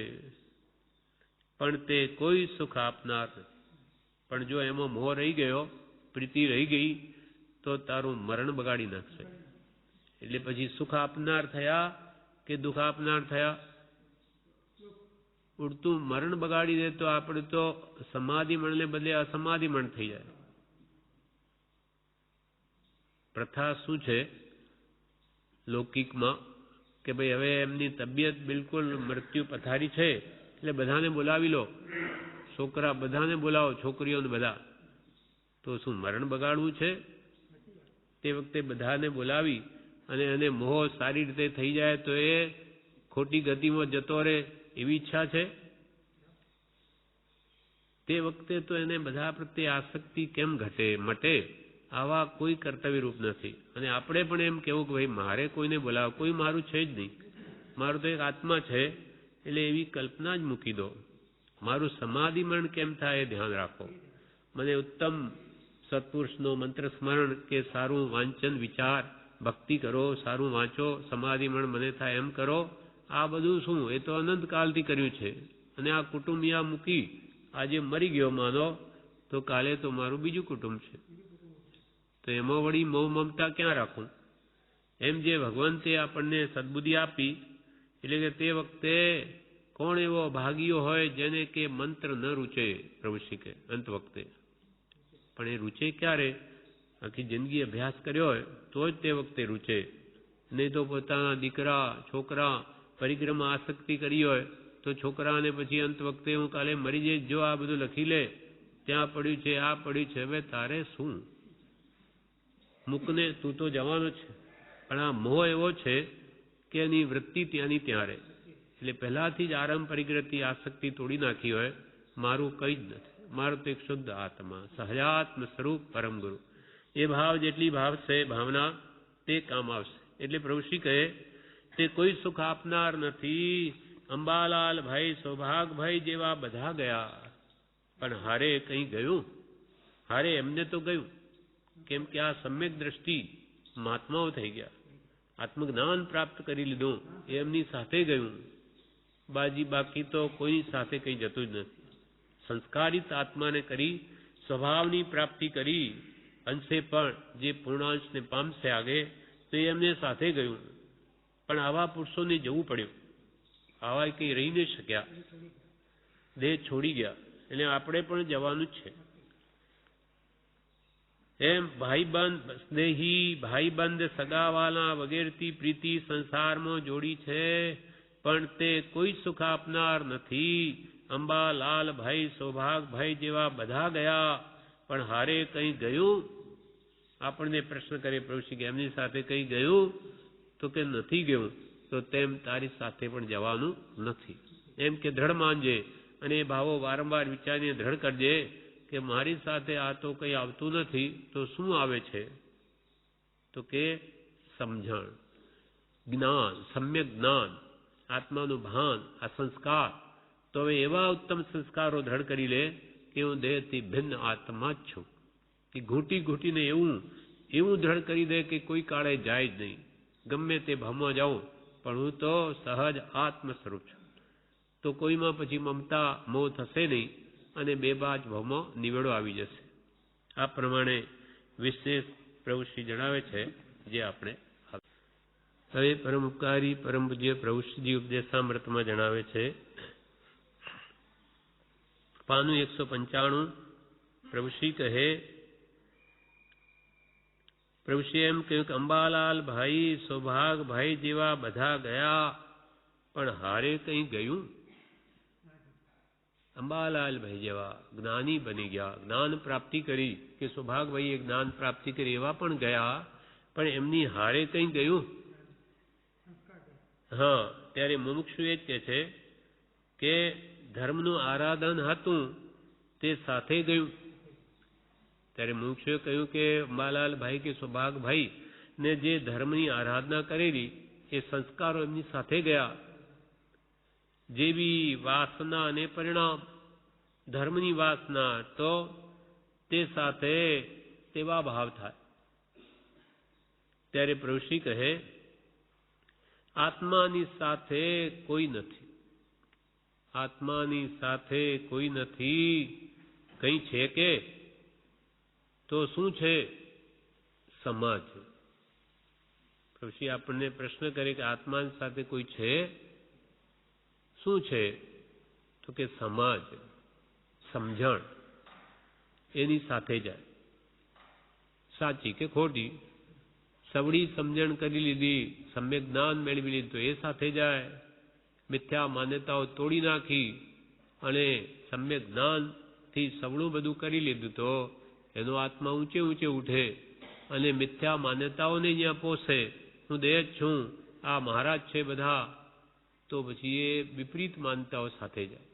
Speaker 1: પણ તે કોઈ સુખ આપનાર નથી. પણ જો એમાં મોહ રહી ગયો, પ્રીતિ રહી ગઈ, તો તારું મરણ બગાડી નાખશે. એટલે પછી સુખ આપનાર થયા કે દુઃખ આપનાર થયા? ઉડતું મરણ બગાડી દે તો આપણે તો સમાધિ મણને બદલે અસમાધિ મણ થઈ જાય. પ્રથા શું છે લૌકિકમાં કે ભાઈ હવે એમની તબિયત બિલકુલ મૃત્યુ પથારી છે એટલે બધાને બોલાવી લો. છોકરા બધાને બોલાવો, છોકરીઓને બધા. તો શું મરણ બગાડવું છે? તે વખતે બધાને બોલાવી અને એને મોહ સારી રીતે થઈ જાય તો એ ખોટી ગતિમાં જતો રહે એવી ઈચ્છા છે? તે વખતે તો એને બધા પ્રત્યે આસક્તિ કેમ મટે? આવા કોઈ કર્તવ્ય રૂપ નથી. અને આપણે પણ એમ કેવું કે ભાઈ મારે કોઈને બોલાવો, કોઈ મારું છે જ નહીં, મારું તો એક આત્મા છે, એટલે એવી કલ્પના જ મૂકી દો. મારું સમાધિમરણ કેમ થાય એ ધ્યાન રાખો. મને ઉત્તમ સત્પુરુષનો મંત્ર સ્મરણ કે સારું વાંચન વિચાર ભક્તિ કરો, સારું વાંચો, સમાધિમણ મને થાય એમ કરો. આ બધું શું, એ તો અનંતકાલથી કર્યું છે. અને આ કુટુંબિયા મૂકી આજે મરી ગયો માનો તો કાલે તો મારું બીજું કુટુંબ છે, તો એમાં વળી મોહ મમતા ક્યાં રાખું? એમ જે ભગવંતે આપણને સદબુદ્ધિ આપી, એટલે કે તે વખતે કોણ એવો ભાગીયો હોય જેને કે મંત્ર ન રૂચે? પ્રભુ શ્રી કે અંત વખતે. પણ એ રૂચે ક્યારે? આખી જિંદગી અભ્યાસ કર્યો હોય તો જ તે વખતે રૂચે. નહીં તો પોતાના દીકરા છોકરા પરિક્રમા આસક્તિ કરી હોય તો છોકરાને પછી અંત વખતે હું કાલે મરી જઈશ, જો આ બધું લખી લે, ત્યાં પડ્યું છે, આ પડ્યું છે. હવે તારે શું? મૂકને, તું તો જવાનો છે. પણ આ મોહ એવો છે કે એની વૃત્તિ ત્યાંની ત્યાં રહે. એટલે પહેલાથી જ આરંભ પરિગ્રહથી આસક્તિ તોડી નાખી હોય, મારું કંઈ જ નથી, મારું તો એક શુદ્ધ આત્મા, સહજાત્મ સ્વરૂપ પરમ ગુરુ. એ ભાવ જેટલી ભાવશે ભાવના તે કામ આવશે. એટલે પ્રભુ શ્રી કહે તે કોઈ સુખ આપનાર નથી, અંબાલાલ ભાઈ, સૌભાગભાઈ જેવા બધા ગયા, પણ હારે કંઈ ગયું? હારે એમને તો ગયું, કેમ કે આ સમ્યક દ્રષ્ટિ મહાત્માઓ થઈ ગયા, આત્મજ્ઞાન પ્રાપ્ત કરી લીધું, એમની સાથે ગયું. બાકી તો કોઈ સાથે કંઈ જતું જ નથી. સંસ્કારિત આત્માને કરી, સ્વભાવની પ્રાપ્તિ કરી, અંશે પણ જે પૂર્ણાંશને પામશે આગે, તો એમને સાથે ગયું. પણ આવા પુરુષોને જવું પડ્યું, આવા કંઈ રહી ન શક્યા, દેહ છોડી ગયા. એટલે આપણે પણ જવાનું જ છે. એમ ભાઈબંધ સ્નેહી, ભાઈબંધ સગાવાલા વગેરેથી પ્રીતિ સંસારમાં જોડી છે, પણ તે કોઈ સુખ આપનાર નથી. અંબાલાલ ભાઈ, સૌભાગભાઈ જેવા બધા ગયા, પણ હારે કંઈ ગયું? આપણને પ્રશ્ન કરે પ્રભુશ્રી કે એમની સાથે કંઈ ગયું? તો કે નથી ગયું. તો તેમ તારી સાથે પણ જવાનું નથી. એમ કે દ્રઢ માનજે, અને એ ભાવો વારંવાર વિચારીને દ્રઢ કરજે કે મારી સાથે આ તો કંઈ આવતું નથી, તો શું આવે છે? તો કે સમજણ, જ્ઞાન, સમ્યક જ્ઞાન, આત્માનું ભાન, આ સંસ્કાર. તો હવે એવા ઉત્તમ સંસ્કારો દ્રઢ કરી લે કે હું દેહથી ભિન્ન આત્મા જ છું. કે ઘૂંટીને એવું દ્રઢ કરી દે કે કોઈ કાળે જાય જ નહીં. ગમે તે ભાવમાં જાઉં, પણ હું તો સહજ આત્મ સ્વરૂપ છું. તો કોઈમાં પછી મમતા મોહ થશે નહીં, અને બેબાજ ભાવમાં નિવેડો આવી જશે. આ પ્રમાણે વિશેષ પ્રભુશ્રી જણાવે છે, જે આપણે હવે પરમ ઉપકારી પરમ પૂજ્ય પ્રભુશ્રીજી ઉપદેશામૃતમાં જણાવે છે. પાનું 195. પ્રભુશ્રી કહે, પ્રભુશ્રી એમ કહ્યું કે અંબાલાલ ભાઈ, સૌભાગભાઈ જેવા બધા ગયા, પણ હારે કંઈ ગયું? અંબાલાલ ભાઈ જેવા જ્ઞાની બની ગયા, જ્ઞાન પ્રાપ્તિ કરી, કે સૌભાગભાઈએ જ્ઞાન પ્રાપ્તિ કરી, એવા પણ ગયા, પણ એમની હારે કંઈ ગયું? હા, ત્યારે મુમુક્ષુ એ જ કહે છે કે ધર્મનું આરાધન હતું તે સાથે ગયું. ત્યારે મુમુક્ષુએ કહ્યું કે અંબાલાલ ભાઈ કે સૌભાગભાઈ ને જે ધર્મની આરાધના કરેલી, એ સંસ્કારો એમની સાથે ગયા. જેવી વાસના અને પરિણામ, ધર્મની વાસના, તો તે સાથે તેવા ભાવ થાય. ત્યારે પ્રભુશ્રી કહે, આત્માની સાથે કોઈ નથી, આત્માની સાથે કોઈ નથી. કંઈ છે કે? તો શું છે? સમાજ. પ્રભુશ્રી આપણને પ્રશ્ન કરે કે આત્માની સાથે કોઈ છે? શું છે? તો કે સમાજ, સમજણ એની સાથે જાય. સાચી કે ખોટી? સવડી સમજણ કરી લીધી, સમ્યક જ્ઞાન મેળવી લીધું, તો એ સાથે જાય. મિથ્યા માન્યતાઓ તોડી નાખી અને સમ્યક જ્ઞાનથી સવડું બધું કરી લીધું, તો એનો આત્મા ઊંચે ઊંચે ઉઠે અને મિથ્યા માન્યતાઓને અહીંયા પોષે. હું દેહ જ છું, આ મહારાજ છે બધા, તો પછી એ વિપરીત માન્યતાઓ સાથે જાય.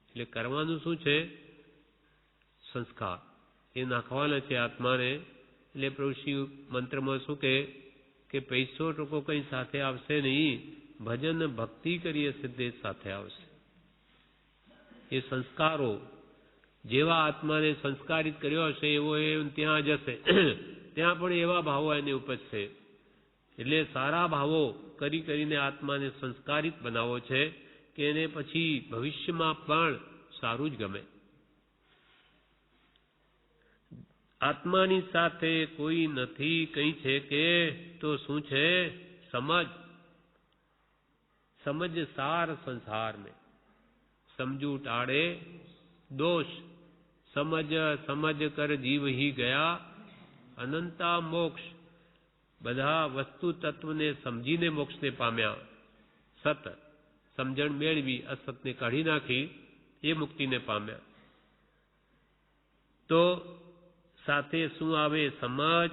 Speaker 1: એટલે કરવાનું શું છે? સંસ્કાર એ નાખવાના છે આત્માને. એટલે પ્રભુશ્રી મંત્રમાં શું કે પૈસો ટકો કંઈ સાથે આવશે નહીં, ભજન ભક્તિ કરીએ સિદ્ધે સાથે આવશે. એ સંસ્કારો જેવા આત્માને સંસ્કારિત કર્યો હશે એવો એ ત્યાં જશે, ત્યાં પણ એવા ભાવો એને ઉપજશે. એટલે સારા ભાવો કરીને આત્માને સંસ્કારિત બનાવો છે કે એને પછી ભવિષ્યમાં પણ સારું જ ગમે. આત્માની સાથે કોઈ નથી, કંઈ છે કે? તો શું છે? સમજ સાર સંસાર में, સમજુ ટાળે દોષ, સમજ કર જીવ હી ગયા અનંતા મોક્ષ. બધા વસ્તુ તત્વને સમજીને મોક્ષને પામ્યા. સત સમજણ મેળવી, અસતને કાઢી નાખી, એ મુક્તિને પામ્યા. તો સાથે શું આવે? સમજ.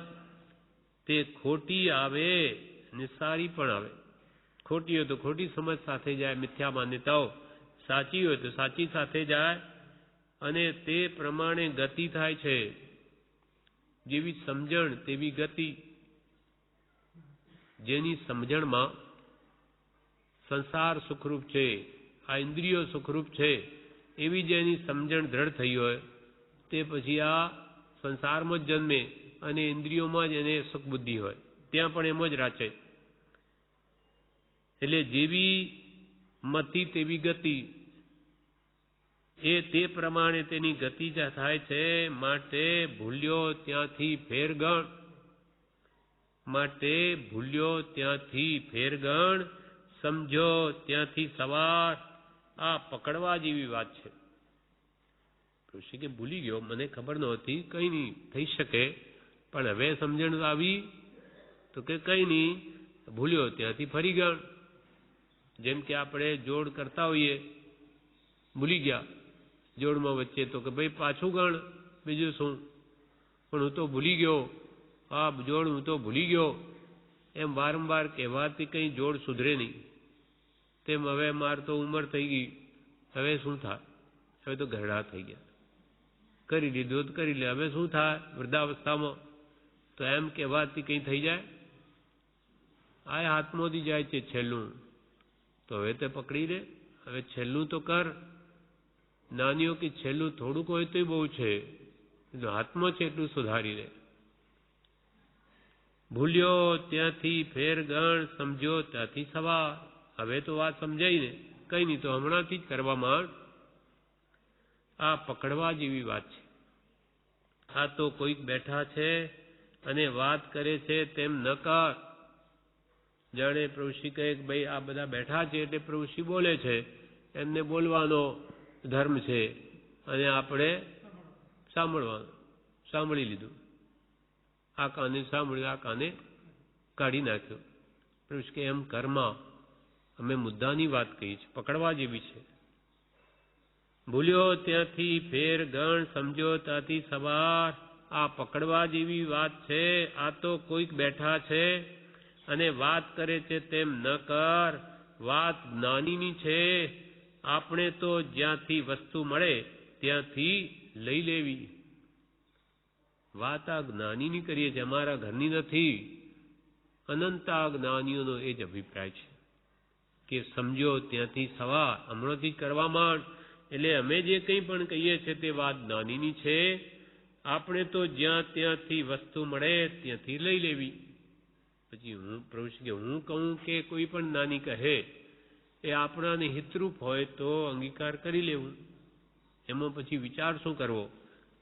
Speaker 1: તે ખોટી આવે અને સારી પણ આવે. ખોટી હોય તો ખોટી સમજ સાથે જાય, મિથ્યા માન્યતાઓ. સાચી હોય તો સાચી સાથે જાય, અને તે પ્રમાણે ગતિ થાય છે. જેવી સમજણ તેવી ગતિ. જેની સમજણમાં સંસાર સુખરૂપ છે, આ ઇન્દ્રિયો સુખરૂપ છે એવી જે એની સમજણ દ્રઢ થઈ હોય તે પછી આ સંસારમાં જ જન્મે અને ઇન્દ્રિયોમાં જ એને સુખ બુદ્ધિ હોય, ત્યાં પણ એમ જ રાચે. એટલે જેવી મતિ તેવી ગતિ, એ તે પ્રમાણે તેની ગતિ થાય છે. માટે ભૂલ્યો ત્યાંથી ફેરગણ, માટે ભૂલ્યો ત્યાંથી ફેરગણ, સમજો ત્યાંથી સવાર. આ પકડવા જેવી વાત છે. ઋષિ કે ભૂલી ગયો, મને ખબર નહોતી, કઈ નહીં થઈ શકે, પણ હવે સમજણ આવી તો કે કઈ નહીં, ભૂલ્યો ત્યાંથી ફરી ગણ. જેમ કે આપણે જોડ કરતા હોઈએ, ભૂલી ગયા જોડમાં વચ્ચે, તો કે ભાઈ પાછું ગણ, બીજું શું, પણ હું તો ભૂલી ગયો, આ જોડ હું તો ભૂલી ગયો, એમ વારંવાર કહેવાથી કંઈ જોડ સુધરે નહીં. તેમ હવે માર તો ઉંમર થઈ ગઈ, હવે શું થાય, હવે તો ઘરડા થઈ ગયા, કરી લીધું તો કરી લે, હવે શું થાય વૃદ્ધાવસ્થામાં, તો એમ કહેવાથી કંઈ થઈ જાય, આ હાથમાંથી જાય છે છેલ્લું, તો હવે તે પકડી લે, હવે છેલ્લું તો કર. નાનીઓ કે છેલ્લું થોડુંક હોય તોય બહુ છે, હાથમાં છે એટલું સુધારી લે. ભૂલ્યો ત્યાંથી ફેર ગણ, સમજો ત્યાંથી સવાર. હવે તો વાત સમજાય ને, કઈ નહીં તો હમણાંથી જ કરવા માંડ. આ પકડવા જેવી વાત છે. આ તો કોઈક બેઠા છે અને વાત કરે છે તેમ ન કર. જાણે પ્રભુશ્રી કહે કે ભાઈ આ બધા બેઠા છે એટલે પ્રભુશ્રી બોલે છે, એમને બોલવાનો ધર્મ છે અને આપણે સાંભળવાનું. સાંભળી લીધું, આ કાને સાંભળ્યું, આ કાને કાઢી નાખ્યો. પ્રભુશ્રી કે એમ કર્મા અમે મુદ્દાની વાત કહી છે, પકડવા જેવી છે. ભૂલ્યો ત્યાંથી ફેર ગણ, સમજો ત્યાંથી સવાર. આ પકડવા જેવી વાત છે. આ તો કોઈક બેઠા છે અને વાત કરે છે તેમ ન કર. વાત જ્ઞાનીની છે. આપણે તો જ્યાંથી વસ્તુ મળે ત્યાંથી લઈ લેવી. વાત આ જ્ઞાનીની કરીએ છીએ, અમારા ઘરની નથી. અનંતા જ્ઞાનીઓનો એ જ અભિપ્રાય છે કે સમજો ત્યાંથી સવાર, હમણાંથી જ કરવા માંડ. એટલે અમે જે કંઈ પણ કહીએ છીએ તે વાત જ્ઞાનીની છે. આપણે તો જ્યાં ત્યાંથી વસ્તુ મળે ત્યાંથી લઈ લેવી. પછી હું કહું કે કોઈ પણ નાની કહે એ આપણાને હિતરૂપ હોય તો અંગીકાર કરી લેવું, એમાં પછી વિચાર શું કરવો.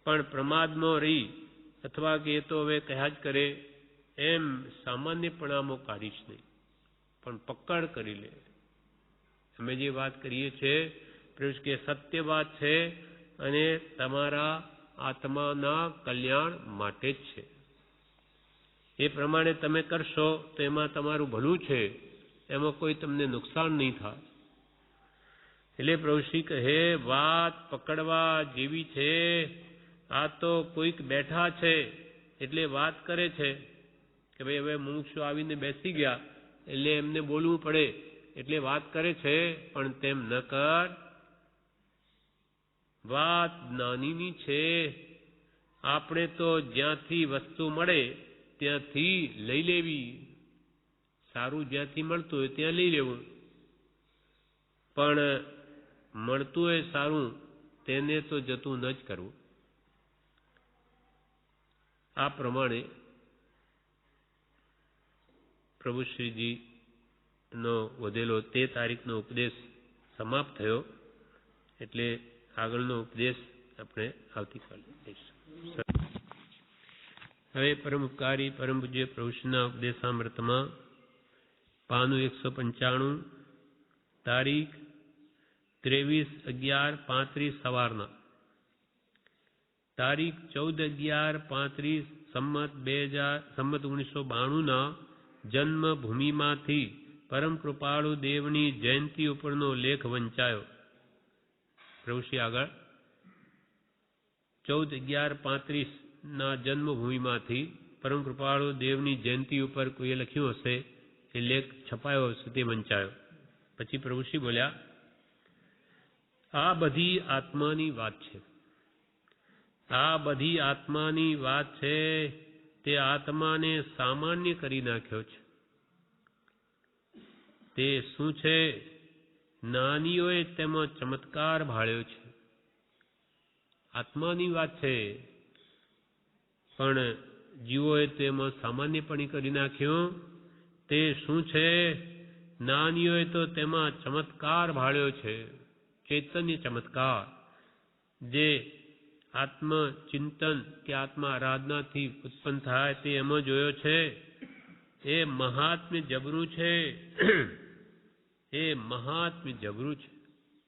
Speaker 1: પણ પ્રમાદમાં રહી અથવા કે એ તો હવે કહ્યા જ કરે એમ સામાન્યપણામાં કાઢીશ નહીં, પણ પકડ કરી લે. અમે જે વાત કરીએ છીએ કે સત્ય વાત છે અને તમારા આત્માના કલ્યાણ માટે જ છે. એ પ્રમાણે તમે કરશો તો એમાં તમારું ભલું છે, એમાં કોઈ તમને નુકસાન નહીં થાય. એટલે પ્રભુશ્રી કહે વાત પકડવા જેવી છે. આ તો કોઈક બેઠા છે એટલે વાત કરે છે કે ભાઈ હવે મુમુક્ષુ આવીને બેસી ગયા એટલે એમને બોલવું પડે એટલે વાત કરે છે, પણ તેમ ન કર. વાત જ્ઞાનીની છે. આપણે તો જ્યાંથી વસ્તુ મળે ત્યાંથી લઈ લેવી. સારું જ્યાંથી મળતું હોય ત્યાં લઈ લેવું, પણ મળતું હોય સારું તેને તો જતું ન જ કરવું. આ પ્રમાણે પ્રભુશ્રીજીનો વધેલો તે તારીખનો ઉપદેશ સમાપ્ત થયો. એટલે આગળનો ઉપદેશ આપણે આવતીકાલે લઈશું. હવે પરમ ઉપકારી પરમ પૂજ્ય પ્રભુશ્રીના ઉપદેશામૃતમાં પાનું 195, તારીખ 23/11/35 સવારના, તારીખ 14/11/35 સંમત 1992ના જન્મભૂમિમાંથી પરમ કૃપાળુ દેવની જયંતિ ઉપરનો લેખ વંચાયો. પ્રભુશ્રી આગળ 14/11/35ના જન્મભૂમિમાંથી પરમ કૃપાળુ દેવની જયંતિ ઉપર કોઈએ લખ્યું હશે, એ લેખ છપાયો હશે, તે વંચાયો. પછી પ્રભુશ્રી બોલ્યા, આ બધી આત્માની વાત છે. આ બધી આત્માની વાત છે. તે આત્માને સામાન્ય કરી નાખ્યો છે. તે શું છે? જ્ઞાનીઓએ તેમાં ચમત્કાર ભાળ્યો છે. આત્માની વાત છે, પણ જીવોએ તેમાં સામાન્યપણી કરી નાખ્યો. તે શું છે? જ્ઞાનીઓએ તો તેમાં ચમત્કાર ભાળ્યો છે, ચૈતન્ય ચમત્કાર, જે આત્મચિંતન કે આત્મા આરાધનાથી ઉત્પન્ન થાય તે એમાં જોયો છે. એ મહાત્મ્ય જબરું છે. એ મહાત્મ્ય જબરું છે.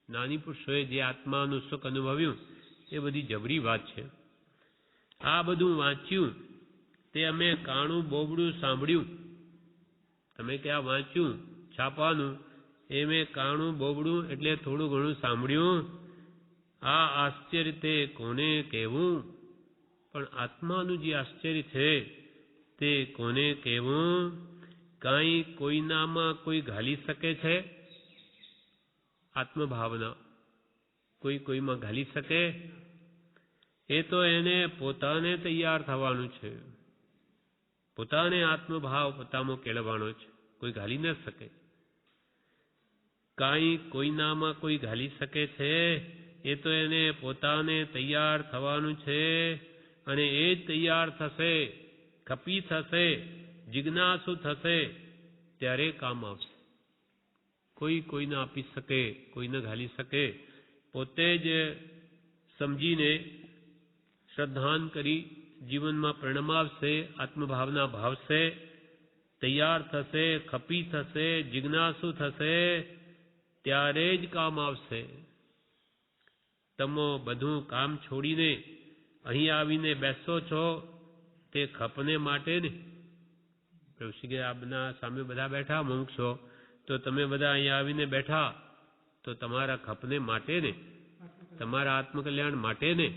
Speaker 1: જ્ઞાની પુરુષોએ જે આત્માનું સુખ અનુભવ્યું એ બધી જબરી વાત છે. આ બધું વાંચ્યું તે અમે કાણું બોબડું સાંભળ્યું. તમે ક્યાં વાંચ્યું છાપાનું, એ મેં કાણું બોબડું એટલે થોડું ઘણું સાંભળ્યું. આ આશ્ચર્ય તે કોને કહેવું? પણ આત્માનું જે આશ્ચર્ય છે તે કોને કહેવું? કાંઈ કોઈનામાં કોઈ ઘાલી શકે છે? આત્મભાવના કોઈ કોઈમાં ઘાલી શકે? એ તો એને પોતાને તૈયાર થવાનું છે. પોતાને આત્મભાવ પોતામાં કેળવવાનો છે. કોઈ ઘાલી ન શકે. કાંઈ કોઈનામાં કોઈ ઘાલી શકે છે? એ તો એને પોતાને તૈયાર થવાનું છે. અને એ જ તૈયાર થશે, ખપી થશે, જિજ્ઞાસુ થશે, ત્યારે કામ આવશે. કોઈ કોઈને આપી શકે, કોઈને ઘાલી શકે. પોતે જ સમજીને શ્રદ્ધાન કરી જીવનમાં પરિણમાવશે, આત્મભાવના ભાવશે, તૈયાર થશે, ખપી થશે, જિજ્ઞાસુ થશે, ત્યારે જ કામ આવશે. તમે બધું કામ છોડીને અહીં આવીને બેસો છો તે ખપને માટે ને. પ્રભુશ્રી આપના સામે બધા બેઠા મુમુક્ષો, તો તમે બધા અહીંયા આવીને બેઠા તો તમારા ખપને માટે ને, તમારા આત્મકલ્યાણ માટે ને.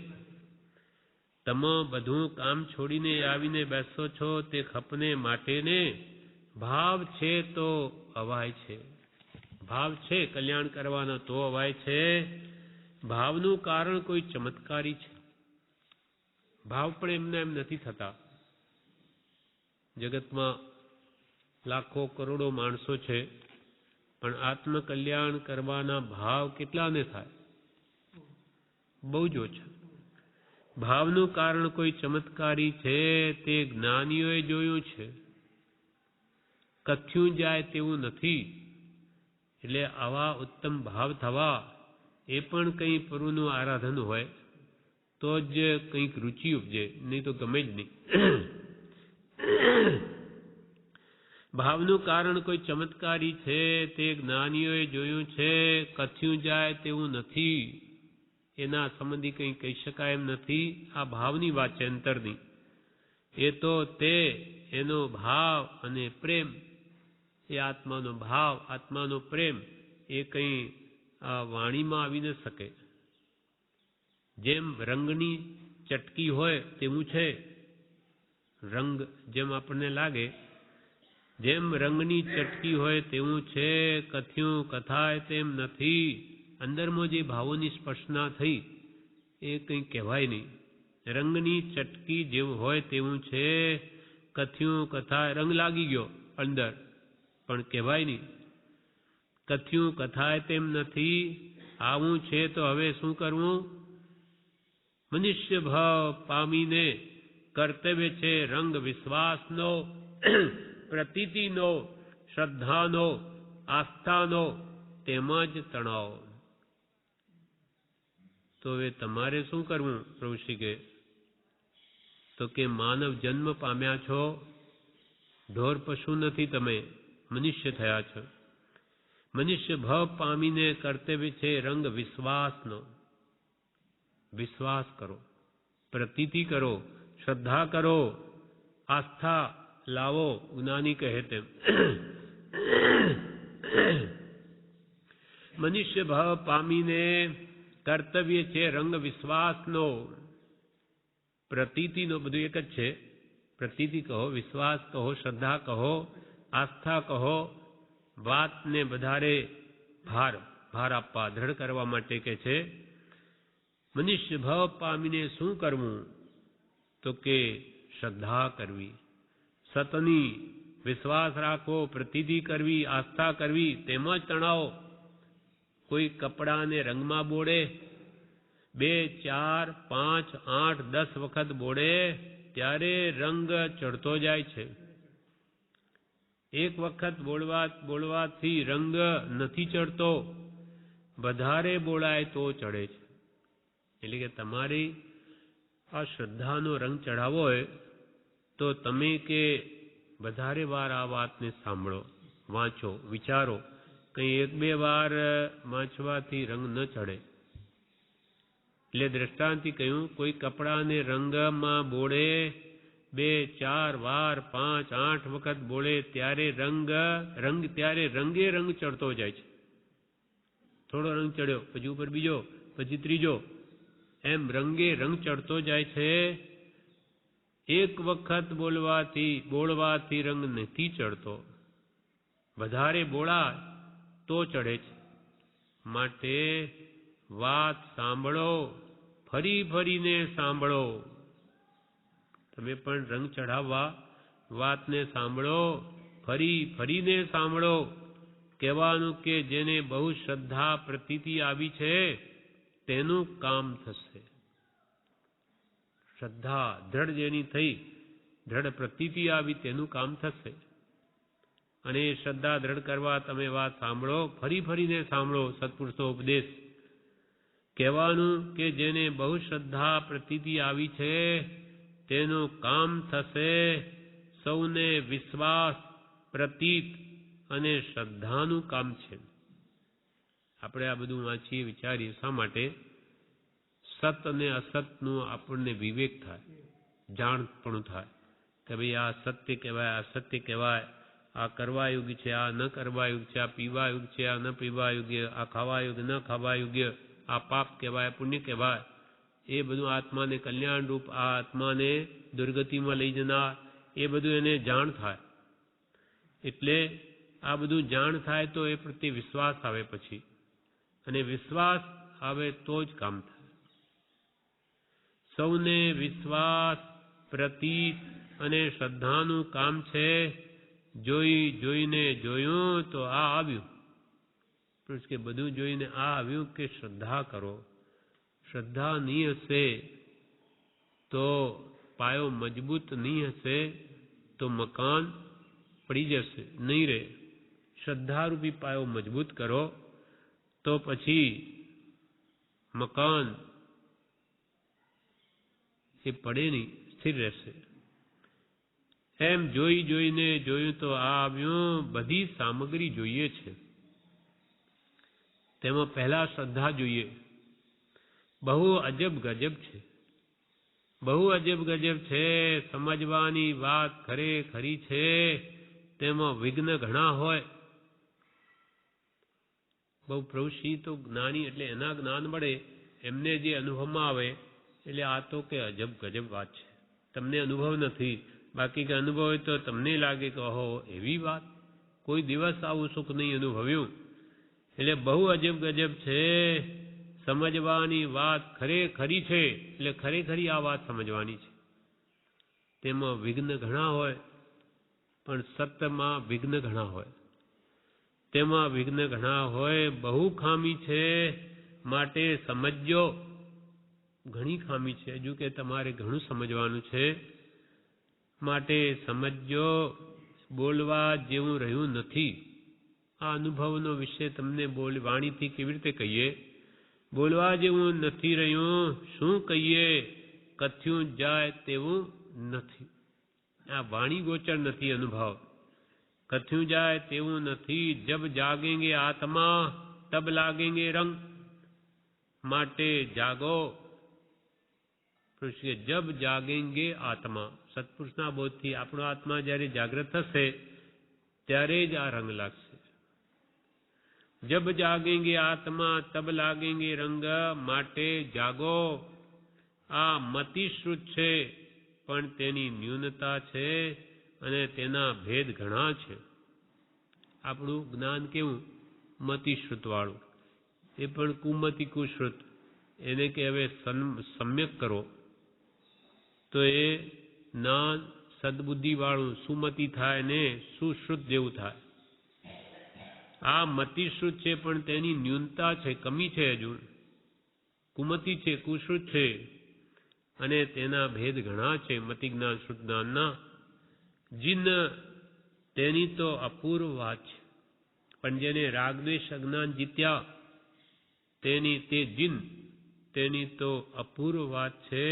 Speaker 1: તમે બધું કામ છોડીને આવીને બેસો છો તે ખપને માટે ને. ભાવ છે તો અવાય છે. ભાવ છે કલ્યાણ કરવાનો તો અવાય છે. ભાવનું કારણ કોઈ ચમત્કારી છે. ભાવ પણ એમને એમ નથી થતા. જગતમાં લાખો કરોડો માણસો છે, પણ આત્મકલ્યાણ કરવાના ભાવ કેટલાને થાય? બહુ જ ઓછા. ભાવનું કારણ કોઈ ચમત્કારી છે, તે જ્ઞાનીઓએ જોયું છે. કથ્યું જાય તેવું નથી. એટલે આવા ઉત્તમ ભાવ થવા એ પણ કંઈ પ્રભુનું આરાધન હોય તો જ કંઈક રુચિ ઉપજે, નહીં તો ગમે જ નહીં. ભાવનું કારણ કોઈ ચમત્કારી છે, તે જ્ઞાનીઓએ જોયું છે. કથ્યું જાય તેવું નથી. એના સંબંધી કંઈ કહી શકાય એમ નથી. આ ભાવની વાત છે, અંતરની. એ તો તે એનો ભાવ અને પ્રેમ, એ આત્માનો ભાવ, આત્માનો પ્રેમ, એ કંઈ આ વાણીમાં આવી ન શકે. જેમ રંગની ચટકી હોય તેવું છે. રંગ જેમ આપણને લાગે, જેમ રંગની ચટકી હોય તેવું છે. કથ્યું કથાય તેમ નથી. અંદરમાં જે ભાવોની સ્પર્શના થઈ એ કંઈ કહેવાય નહીં. રંગની ચટકી જેવું હોય તેવું છે. કથ્યું કથાય, રંગ લાગી ગયો અંદર, પણ કહેવાય નહીં. કથ્યું કથાય તેમ નથી. આવું છે તો હવે શું કરવું? મનુષ્ય ભાવ પામીને કર્તવ્ય છે રંગ વિશ્વાસનો, પ્રતીતિનો, શ્રદ્ધાનો, આસ્થાનો, તેમજ તણાવ. તો હવે તમારે શું કરવું? પ્રભુશ્રી કે તો કે માનવ જન્મ પામ્યા છો, ઢોર પશુ નથી, તમે મનુષ્ય થયા છો. મનુષ્ય ભાવ પામીને કર્તવ્ય છે રંગ વિશ્વાસનો. વિશ્વાસ કરો, પ્રતીતિ કરો, શ્રદ્ધા કરો, આસ્થા લાવો, જ્ઞાની કહે તેમ. મનુષ્ય ભાવ પામીને કર્તવ્ય છે રંગ વિશ્વાસનો, પ્રતીતિનો, બધું એક જ છે. પ્રતીતિ કહો, વિશ્વાસ કહો, શ્રદ્ધા કહો, આસ્થા કહો. વાતને વધારે ભાર આપવા, દ્રઢ કરવા માટે કે છે. મનુષ્ય ભાવ પામીને શું કરવું? તો કે શ્રદ્ધા કરવી, સતની, વિશ્વાસ રાખવો, પ્રતીતિ કરવી, આસ્થા કરવી, તેમજ તણાવ. કોઈ કપડાને રંગમાં બોળે, 2, 4, 5, 8, 10 વખત બોળે ત્યારે રંગ ચડતો જાય છે. એક વખત બોળવાથી રંગ નથી ચડતો, વધારે બોળાય તો ચડે છે. એટલે કે તમારી આ શ્રદ્ધાનો રંગ ચડાવવો હોય તો તમે કે વધારે વાર આ વાતને સાંભળો, વાંચો, વિચારો. કંઈ 1-2 વાર વાંચવાથી રંગ ન ચડે. એટલે દ્રષ્ટાંતથી કહ્યું, કોઈ કપડાને રંગમાં બોળે 2, 4 વાર, 5, 8 વખત બોળે ત્યારે ત્યારે રંગે રંગ ચડતો જાય છે. થોડો રંગ ચડ્યો, પછી ઉપર બીજો, પછી ત્રીજો, એમ રંગે રંગ ચડતો જાય છે. એક વખત બોળવાથી રંગ નથી ચડતો, વધારે બોળા તો ચડે છે. માટે વાત સાંભળો, ફરી ફરીને સાંભળો. તમે પણ રંગ ચઢાવવા વાતને સાંભળો, ફરી ફરીને સાંભળો. કહેવાનું કે જેને બહુ શ્રદ્ધા પ્રતીતિ આવી છે તેનું કામ થશે. શ્રદ્ધા દ્રઢ જેની થઈ, દ્રઢ પ્રતીતિ આવી, તેનું કામ થશે. અને એ શ્રદ્ધા દ્રઢ કરવા તમે વાત સાંભળો, ફરી ફરીને સાંભળો સત્પુરુષનો ઉપદેશ. કહેવાનું કે જેને બહુ શ્રદ્ધા પ્રતીતિ આવી છે તેનું કામ થશે. સૌને વિશ્વાસ, પ્રતીત અને શ્રદ્ધાનું કામ છે. આપણે આ બધું વાંચીએ, વિચારીએ શા માટે? સત અને અસતનું આપણને વિવેક થાય, જાણપણું થાય કે ભાઈ આ સત્ય કહેવાય, આ સત્ય કહેવાય, આ કરવા યોગ્ય છે, આ ન કરવા યોગ્ય છે, આ પીવા યોગ્ય છે, આ ન પીવા યોગ્ય, આ ખાવા યોગ્ય, ન ખાવા યોગ્ય, આ પાપ કહેવાય, પુણ્ય કહેવાય. એ બધું આત્માને કલ્યાણ રૂપ, આ આત્માને દુર્ગતિમાં લઈ જનાર, એ બધું એને જાણ થાય. એટલે આ બધું જાણ થાય તો એ પ્રત્યે વિશ્વાસ આવે પછી, અને વિશ્વાસ આવે તો જ કામ થાય. સૌને વિશ્વાસ, પ્રતીત અને શ્રદ્ધાનું કામ છે. જોઈને જોયું તો આ આવ્યું. કે બધું જોઈને આ આવ્યું કે શ્રદ્ધા કરો. શ્રદ્ધા નહીં હશે તો પાયો મજબૂત નહીં હશે તો મકાન પડી જશે, નહીં રહે. શ્રદ્ધારૂપી પાયો મજબૂત કરો તો પછી મકાન એ પડે નહીં, સ્થિર રહેશે. એમ જોઈને જોયું તો આ આવ્યું. બધી સામગ્રી જોઈએ છે, તેમાં પહેલા શ્રદ્ધા જોઈએ. બહુ અજબ ગજબ છે, બહુ અજબ ગજબ છે. સમજવાની વાત ખરેખરી છે, તેમાં વિઘ્ન ઘણા હોય. બહુ પ્રભુશ્રી તો જ્ઞાની, એટલે એના જ્ઞાન મળે, એમને જે અનુભવમાં આવે, એટલે આ તો કે અજબ ગજબ વાત છે. તમને અનુભવ નથી, બાકી કે અનુભવ હોય તો તમને લાગે કે ઓહો એવી વાત, કોઈ દિવસ આવું સુખ નહીં અનુભવ્યું. એટલે બહુ અજબ ગજબ છે. સમજવાની વાત ખરેખરી છે, એટલે ખરેખરી આ વાત સમજવાની છે. તેમાં વિઘ્ન ઘણા હોય, પણ સત્યમાં વિઘ્ન ઘણા હોય. તેમાં વિઘ્ન ઘણા હોય, બહુ ખામી છે. માટે સમજજો. ઘણી ખામી છે, હજુ કે તમારે ઘણું સમજવાનું છે. માટે સમજજો. બોલવા જેવું રહ્યું નથી. આ અનુભવનો વિષય તમને વાણીથી કેવી રીતે કહીએ? બોલવા જેવું નથી રહ્યું. શું કહીએ? કથ્યું જાય તેવું નથી. આ વાણી ગોચર નથી અનુભવ. કથ્યું જાય તેવું નથી. જબ જાગેંગે આત્મા તબ લાગેંગે રંગ. માટે જાગો. જબ જાગેંગે આત્મા, સત્પુરુષના બોધથી આપણો આત્મા જ્યારે જાગ્રત થશે ત્યારે જ આ રંગ લાગશે. જબ જાગેંગે આત્મા તબ લાગેંગે રંગ. માટે જાગો. આ મતિશ્રુત છે, પણ તેની ન્યૂનતા છે અને તેના ભેદ ઘણા છે. આપણું જ્ઞાન કેવું? મતિશ્રુત વાળું. એ પણ કુમતિ કુશ્રુત. એને કે હવે સમ્યક કરો તો એ જ્ઞાન સદબુદ્ધિ વાળું સુમતિ થાય ને સુશ્રુત જેવું થાય. આ મતિશ્રુત છે પણ તેની ન્યૂનતા છે, કમી છે, હજુ કુમતિ છે, કુશ્રુત છે, અને તેના ભેદ ઘણા છે મતિ જ્ઞાન શ્રુત જ્ઞાનના. જીન તેની તો અપૂર્વ વાત છે, પણ જેને રાગદ્વેષ અજ્ઞાન જીત્યા તેની તે જીન તેની તો અપૂર્વ વાત છે.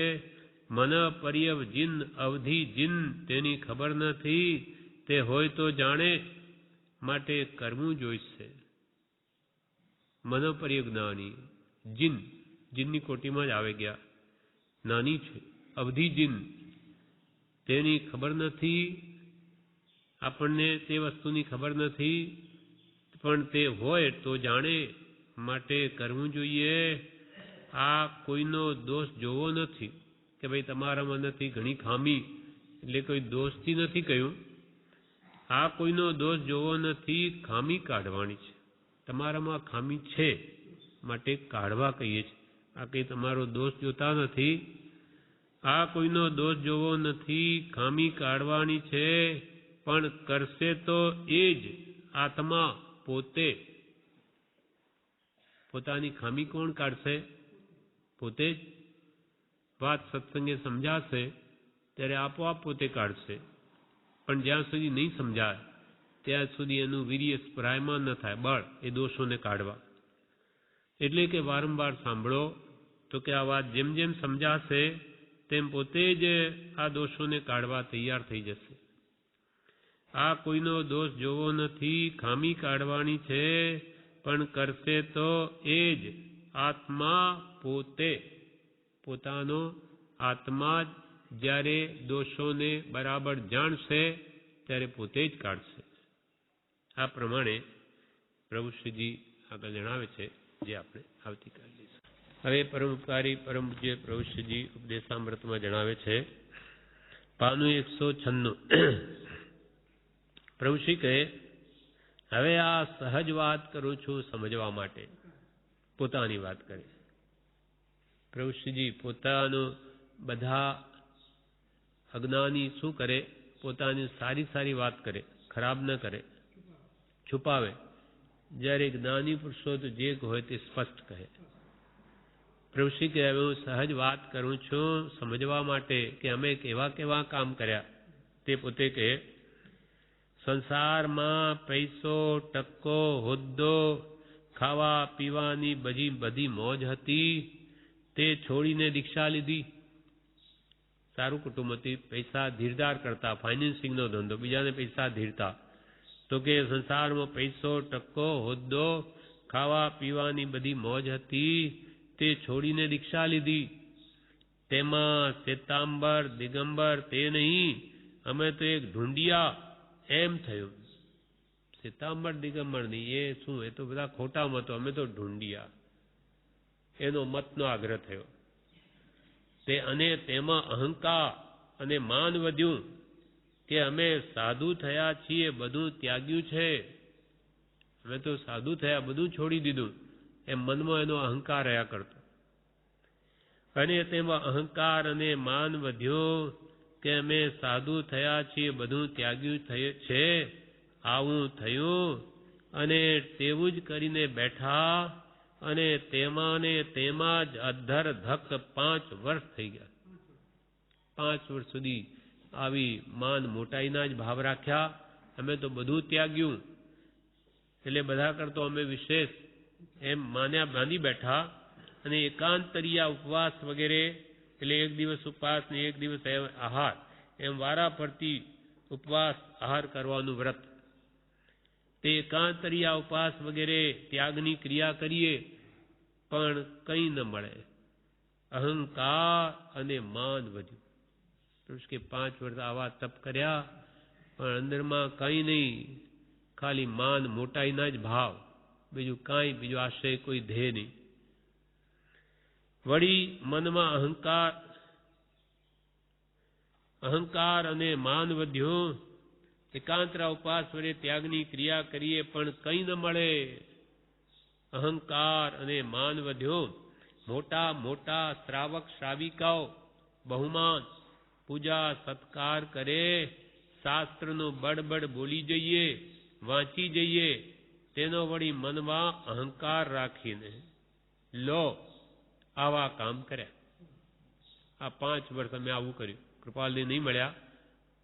Speaker 1: મન પર્યવ જીન અવધિ જીન તેની ખબર નથી, તે હોય તો જાણે માટે કરવું જોઈશે. મનોપર્ય જ્ઞાની જીન, જીનની કોટીમાં જ આવે ગયા, નાની છે. અવધિ જીન તેની ખબર નથી, આપણને તે વસ્તુની ખબર નથી, પણ તે હોય તો જાણે માટે કરવું જોઈએ. આ કોઈનો દોષ જોવો નથી કે ભાઈ તમારામાં નથી, ઘણી ખામી, એટલે કોઈ દોષથી નથી કહ્યું. આ કોઈનો દોષ જોવો નથી, ખામી કાઢવાની છે. તમારામાં ખામી છે માટે કાઢવા કહીએ છીએ. આ કંઈ તમારો દોષ જોતા નથી. આ કોઈનો દોષ જોવો નથી, ખામી કાઢવાની છે. પણ કરશે તો એ જ આત્મા પોતે. પોતાની ખામી કોણ કાઢશે? પોતે જ. વાત સત્સંગે સમજાશે ત્યારે આપોઆપ પોતે કાઢશે. પણ જ્યાં સુધી નહીં સમજાય ત્યાં સુધી એનું વીર્ય સ્પ્રાયમાન ન થાય, બળ એ દોષોને કાઢવા. એટલે કે વારંવાર સાંભળો તો કે આ વાત જેમ જેમ સમજાશે તેમ પોતે જ આ દોષોને કાઢવા તૈયાર થઈ જશે. આ કોઈનો દોષ જોવો નથી, ખામી કાઢવાની છે. પણ કરશે તો એ જ આત્મા પોતે. પોતાનો આત્મા જ જ્યારે દોષોને બરાબર જાણશે ત્યારે પોતે જ કાઢશે. આ પ્રમાણે પ્રભુશ્રીજી આગળ જણાવે છે, જે આપણે આવતીકાલે લઈશું. હવે પરમપકારી પરમ પૂજ્ય પ્રભુશ્રીજી ઉપદેશામૃતમાં જણાવે છે, પાનું 196. પ્રભુશ્રી કહે, હવે આ સહજ વાત કરું છું સમજવા માટે. પોતાની વાત કરે પ્રભુશ્રીજી. પોતાનું બધા અજ્ઞાની શું કરે? પોતાની સારી સારી વાત કરે, ખરાબ ન કરે, છુપાવે. જ્યારે જ્ઞાની પુરુષો તો જે હોય તે સ્પષ્ટ કહે. પ્રભુશ્રી કહે, હવે હું સહજ વાત કરું છું સમજવા માટે કે અમે કેવા કેવા કામ કર્યા. તે પોતે કહે, સંસારમાં પૈસો, ટક્કો, હોદ્દો, ખાવા પીવાની બધી મોજ હતી, તે છોડીને દીક્ષા લીધી. સારું કુટુંબ હતી, પૈસા ધીરદાર કરતા, ફાઇનાન્સિંગનો ધંધો, બીજાને પૈસા ધીરતા. તો કે સંસારમાં પૈસો, ટક્કો, હોદ્દો, ખાવા પીવાની બધી મોજ હતી, તે છોડીને દીક્ષા લીધી. તેમાં શ્વેતાંબર દિગંબર તે નહીં, અમે તો એક ઢૂંઢિયા એમ થયું. શ્વેતાંબર દિગંબર નહીં, એ શું? એ તો બધા ખોટા મતો, અમે તો ઢૂંઢિયા. એનો મતનો આગ્રહ થયો. તે અને તેમાં અહંકાર અને માન વધ્યું કે અમે સાધુ થયા છીએ, બધું ત્યાગ્યું છે. અમે તો સાધુ થયા, બધું છોડી દીધું. એમ મનમાં એનો અહંકાર રહ્યા કરતો. અને તેમાં અહંકાર અને માન વધ્યો કે અમે સાધુ થયા છીએ, બધું ત્યાગ્યું છે. આવું થયું અને તેવું જ કરીને બેઠા, અને તેમાં ને તેમાં જ અધર ધક 5 વર્ષ થઈ ગયા. 5 વર્ષ સુધી આવી માન મોટાઈના જ ભાવ રાખ્યા. અમે તો બધું ત્યાગ્યું, એટલે બધા કરતો અમે વિશેષ એમ માન્યા, બાંધી બેઠા. અને એકાંતરિયા ઉપવાસ વગેરે, એટલે એક દિવસ ઉપવાસ ને એક દિવસ આહાર, એમ વારા ફરતી ઉપવાસ આહાર કરવાનું વ્રત. તે એકાંતરિયા ઉપવાસ વગેરે ત્યાગની ક્રિયા કરીએ પણ કંઈ ન મળે. અહંકાર અને માન વધ્યું. કે 5 વર્ષ આવા તપ કર્યા પણ અંદરમાં કંઈ નહીં, ખાલી માન મોટાઈના જ ભાવ, બીજું કાંઈ, બીજું આશય કોઈ ધ્યેય નહીં. વળી મનમાં અહંકાર અને માન વધ્યો. એકાંતરા ઉપવાસ વડે ત્યાગની ક્રિયા કરીએ પણ કંઈ ન મળે. અહંકાર અને માન વધ્યો. મોટા મોટા શ્રાવક શ્રાવિકાઓ બહુમાન પૂજા સત્કાર કરે, શાસ્ત્રનું બડબડ બોલી જઈએ, વાંચી જઈએ, તેનો વળી મનમાં અહંકાર રાખીને લો આવા કામ કર્યા. આ 5 વર્ષ અમે આવું કર્યું. કૃપાલજી નહીં મળ્યા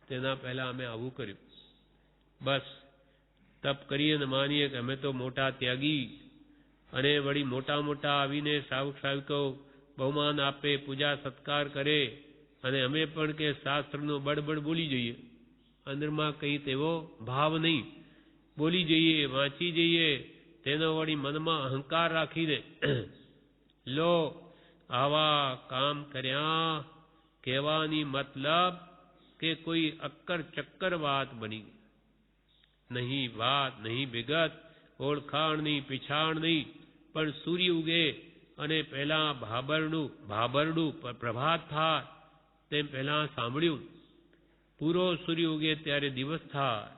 Speaker 1: તેના પહેલા અમે આવું કર્યું. બસ તપ કરીએ ને માનીએ કે અમે તો મોટા ત્યાગી, અને વળી મોટા મોટા આવીને સાવકો બહુમાન આપે, પૂજા સત્કાર કરે, અને અમે પણ કે શાસ્ત્રનું બળબડ બોલી જઈએ. અંદરમાં કંઈ તેવો ભાવ નહીં. બોલી જઈએ, વાંચી જઈએ, તેનો વળી મનમાં અહંકાર રાખીને લો આવા કામ કર્યા કહેવાની મતલબ કે કોઈ અક્કર ચક્કર વાત બની. નહીં વાત, નહીં વિગત, ઓળખાણ નહીં, પીછાણ નહીં, પણ સૂર્ય ઉગે અને પહેલા ભાબરડું પ્રભાત થાય તેમ પહેલા સાંભળ્યું. પૂરો સૂર્ય ઉગે ત્યારે દિવસ થાય.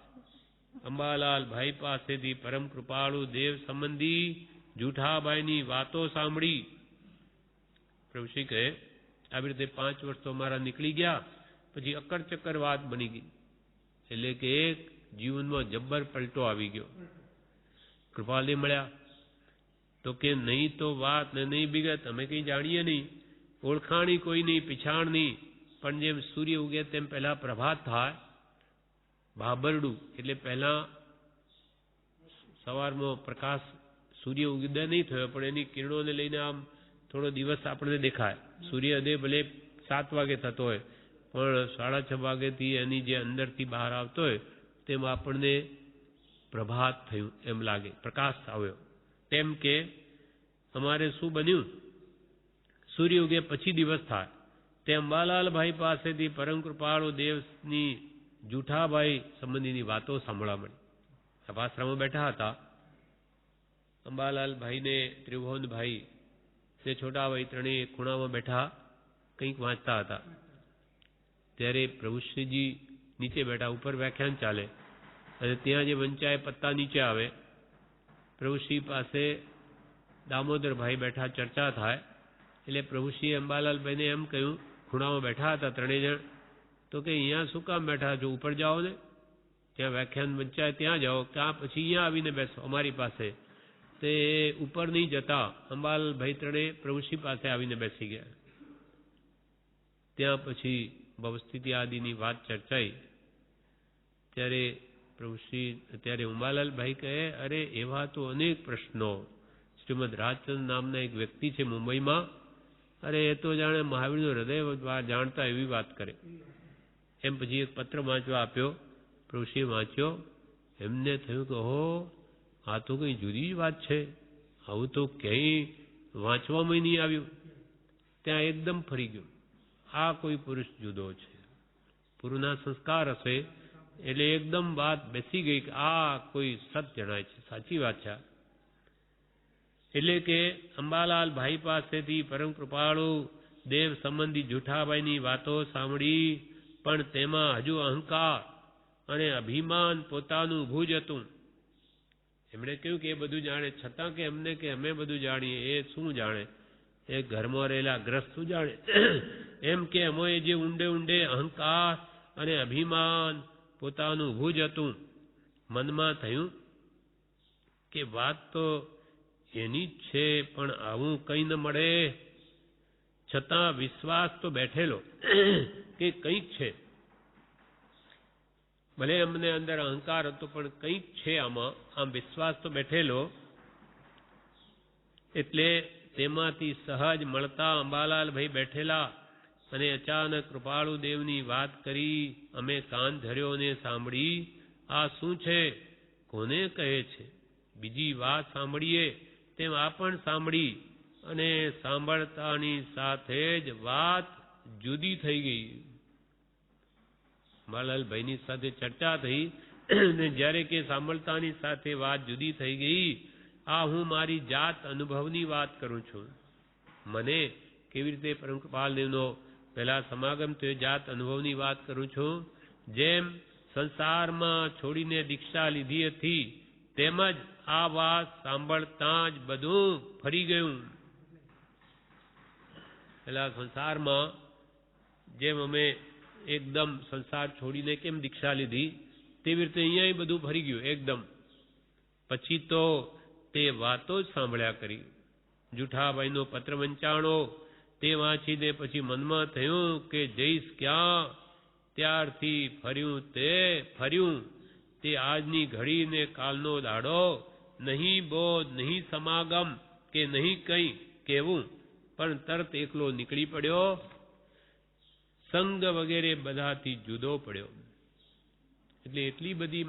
Speaker 1: અંબાલાલ ભાઈ પાસેથી પરમ કૃપાળુ દેવ સંબંધી જૂઠાબાઈની વાતો સાંભળી. પ્રભુશ્રી કહે આવી રીતે 5 વર્ષ તો મારા નીકળી ગયા, પછી અક્કર ચક્કર વાત બની ગઈ. એટલે કે એક જીવનમાં જબ્બર પલટો આવી ગયો. કૃપાલજી મળ્યા તો કે નહીં તો વાત ને નહીં વિગત, અમે કંઈ જાણીએ નહીં, ઓળખાણી કોઈ નહીં, પીછાણ નહીં, પણ જેમ સૂર્ય ઉગે તેમ પહેલા પ્રભાત થાય. ભાબરડું એટલે પહેલા સવારમાં પ્રકાશ, સૂર્ય ઉદય નહીં થયો પણ એની કિરણોને લઈને આમ થોડો દિવસ આપણને દેખાય. સૂર્યોદય ભલે 7 વાગે થતો હોય પણ 6:30 વાગેથી એની જે અંદરથી બહાર આવતો હોય તેમ આપણને પ્રભાત થયું એમ લાગે, પ્રકાશ આવ્યો. તેમ કે અમારે શું બન્યું, સૂર્ય ઉગે પછી દિવસ થાય. તે અંબાલાલભાઈ પાસેથી પરમ કૃપાળુ દેવની જૂઠાભાઈ સંબંધીની વાતો સાંભળવા મળી. સભાશ્રમમાં બેઠા હતા. અંબાલાલભાઈને ત્રિભુવનભાઈ તે છોટાભાઈ ત્રણેય ખૂણામાં બેઠા કંઈક વાંચતા હતા. ત્યારે પ્રભુશ્રીજી નીચે બેઠા, ઉપર વ્યાખ્યાન ચાલે, અને ત્યાં જે વંચાય પત્તા નીચે આવે. પ્રભુશ્રી પાસે દામોદરભાઈ બેઠા, ચર્ચા થાય. એટલે પ્રભુશ્રીએ અંબાલાલભાઈને એમ કહ્યું, ખૂણામાં બેઠા હતા 3 જણ, તો કે અહીંયા શું કામ બેઠા છો, ઉપર જાઓ ને, ત્યાં વ્યાખ્યાન વંચાય ત્યાં જાઓ, ત્યાં પછી અહીંયા આવીને બેસો અમારી પાસે. તે ઉપર નહીં જતા અંબાલાલભાઈ ત્રણે પ્રભુશ્રી પાસે આવીને બેસી ગયા. ત્યાં પછી ભવસ્થિતિ આદિની વાત ચર્ચાઈ. ત્યારે અંબાલાલભાઈ કહે, અરે એવા તો અનેક પ્રશ્નો. શ્રીમદ રાજચંદ્ર નામના એક વ્યક્તિ છે મુંબઈમાં, અરે એ તો જાણે મહાવીરનું હૃદય જાણતા એવી વાત કરે. એમ પછી એક પત્ર વાંચવા આપ્યો. પ્રભુશ્રીએ વાંચ્યો. એમને થયું કે હો, આ તો કંઈ જુદી જ વાત છે, આવું તો ક્યાંય વાંચવામાં નહીં આવ્યું. ત્યાં એકદમ ફરી ગયું, આ કોઈ પુરુષ જુદો છે. પૂરના સંસ્કાર હશે એટલે એકદમ વાત બેસી ગઈ કે આ કોઈ સત જણાય છે, સાચી વાત છે. એટલે કે અંબાલાલભાઈ પાસેથી પરમ કૃપાળુ દેવ સંબંધી જૂઠાભાઈની વાતો સાંભળી, પણ તેમાં હજુ અહંકાર અને અભિમાન પોતાનું ઊભું જ હતું. એમણે કહ્યું કે એ બધું જાણે, છતાં કે એમને કે અમે બધું જાણીએ, એ શું જાણે, એ ઘરમાં રહેલા ગ્રસ્ત શું જાણે. એમ કે અમોએ જે ઊંડે ઊંડે અહંકાર અને અભિમાન પોતાનું ઊભું જ હતું. મનમાં થયું કે વાત તો એની જ છે, પણ આવું કંઈ ન મળે. છતાં વિશ્વાસ તો બેઠેલો કે કંઈક છે. ભલે અમને અંદર અહંકાર હતો પણ કંઈક છે આમાં, આમ વિશ્વાસ તો બેઠેલો. એટલે તેમાંથી સહજ મળતા અંબાલાલભાઈ બેઠેલા અને અચાનક કૃપાળુ દેવની વાત કરી. અમે કાન ધર્યો અને સાંભળી. આ શું છે, કોને કહે છે? બીજી વાત સાંભળીએ તેમ આ પણ સાંભળી, અને સાંભળતાની સાથે જ વાત જુદી થઈ ગઈ. અંબાલાલભાઈની સાથે ચર્ચા થઈ ને જ્યારે કે સાંભળતાની સાથે વાત જુદી થઈ ગઈ. આ હું મારી જાત અનુભવની વાત કરું છું. મને કેવી રીતે પરમ કૃપાલ દેવનો પહેલા સમાગમ થયો, જાત અનુભવની વાત કરું છું. જેમ સંસારમાં છોડીને દીક્ષા લીધી હતી, તેમજ આ વાત સાંભળતા જ બધું ફરી ગયું. પેલા સંસારમાં જેમ અમે એકદમ સંસાર છોડીને કેમ દીક્ષા લીધી, તેવી રીતે અહીંયા બધું ફરી ગયું એકદમ. પછી તો તે વાતો જ સાંભળ્યા કરી. જુઠાભાઈનો પત્ર વંચાણો તે વાંચીને પછી મનમાં થયું કે જઈશ ક્યાં? ત્યારથી ફર્યું તે આજની ઘડી ને કાલનો દાડો, નહીં બોધ, નહીં સમાગમ કે નહીં કંઈ કહેવું, પણ તરત એકલો નીકળી પડ્યો. સંગ વગેરે બધાથી જુદો પડ્યો. એટલે એટલી બધી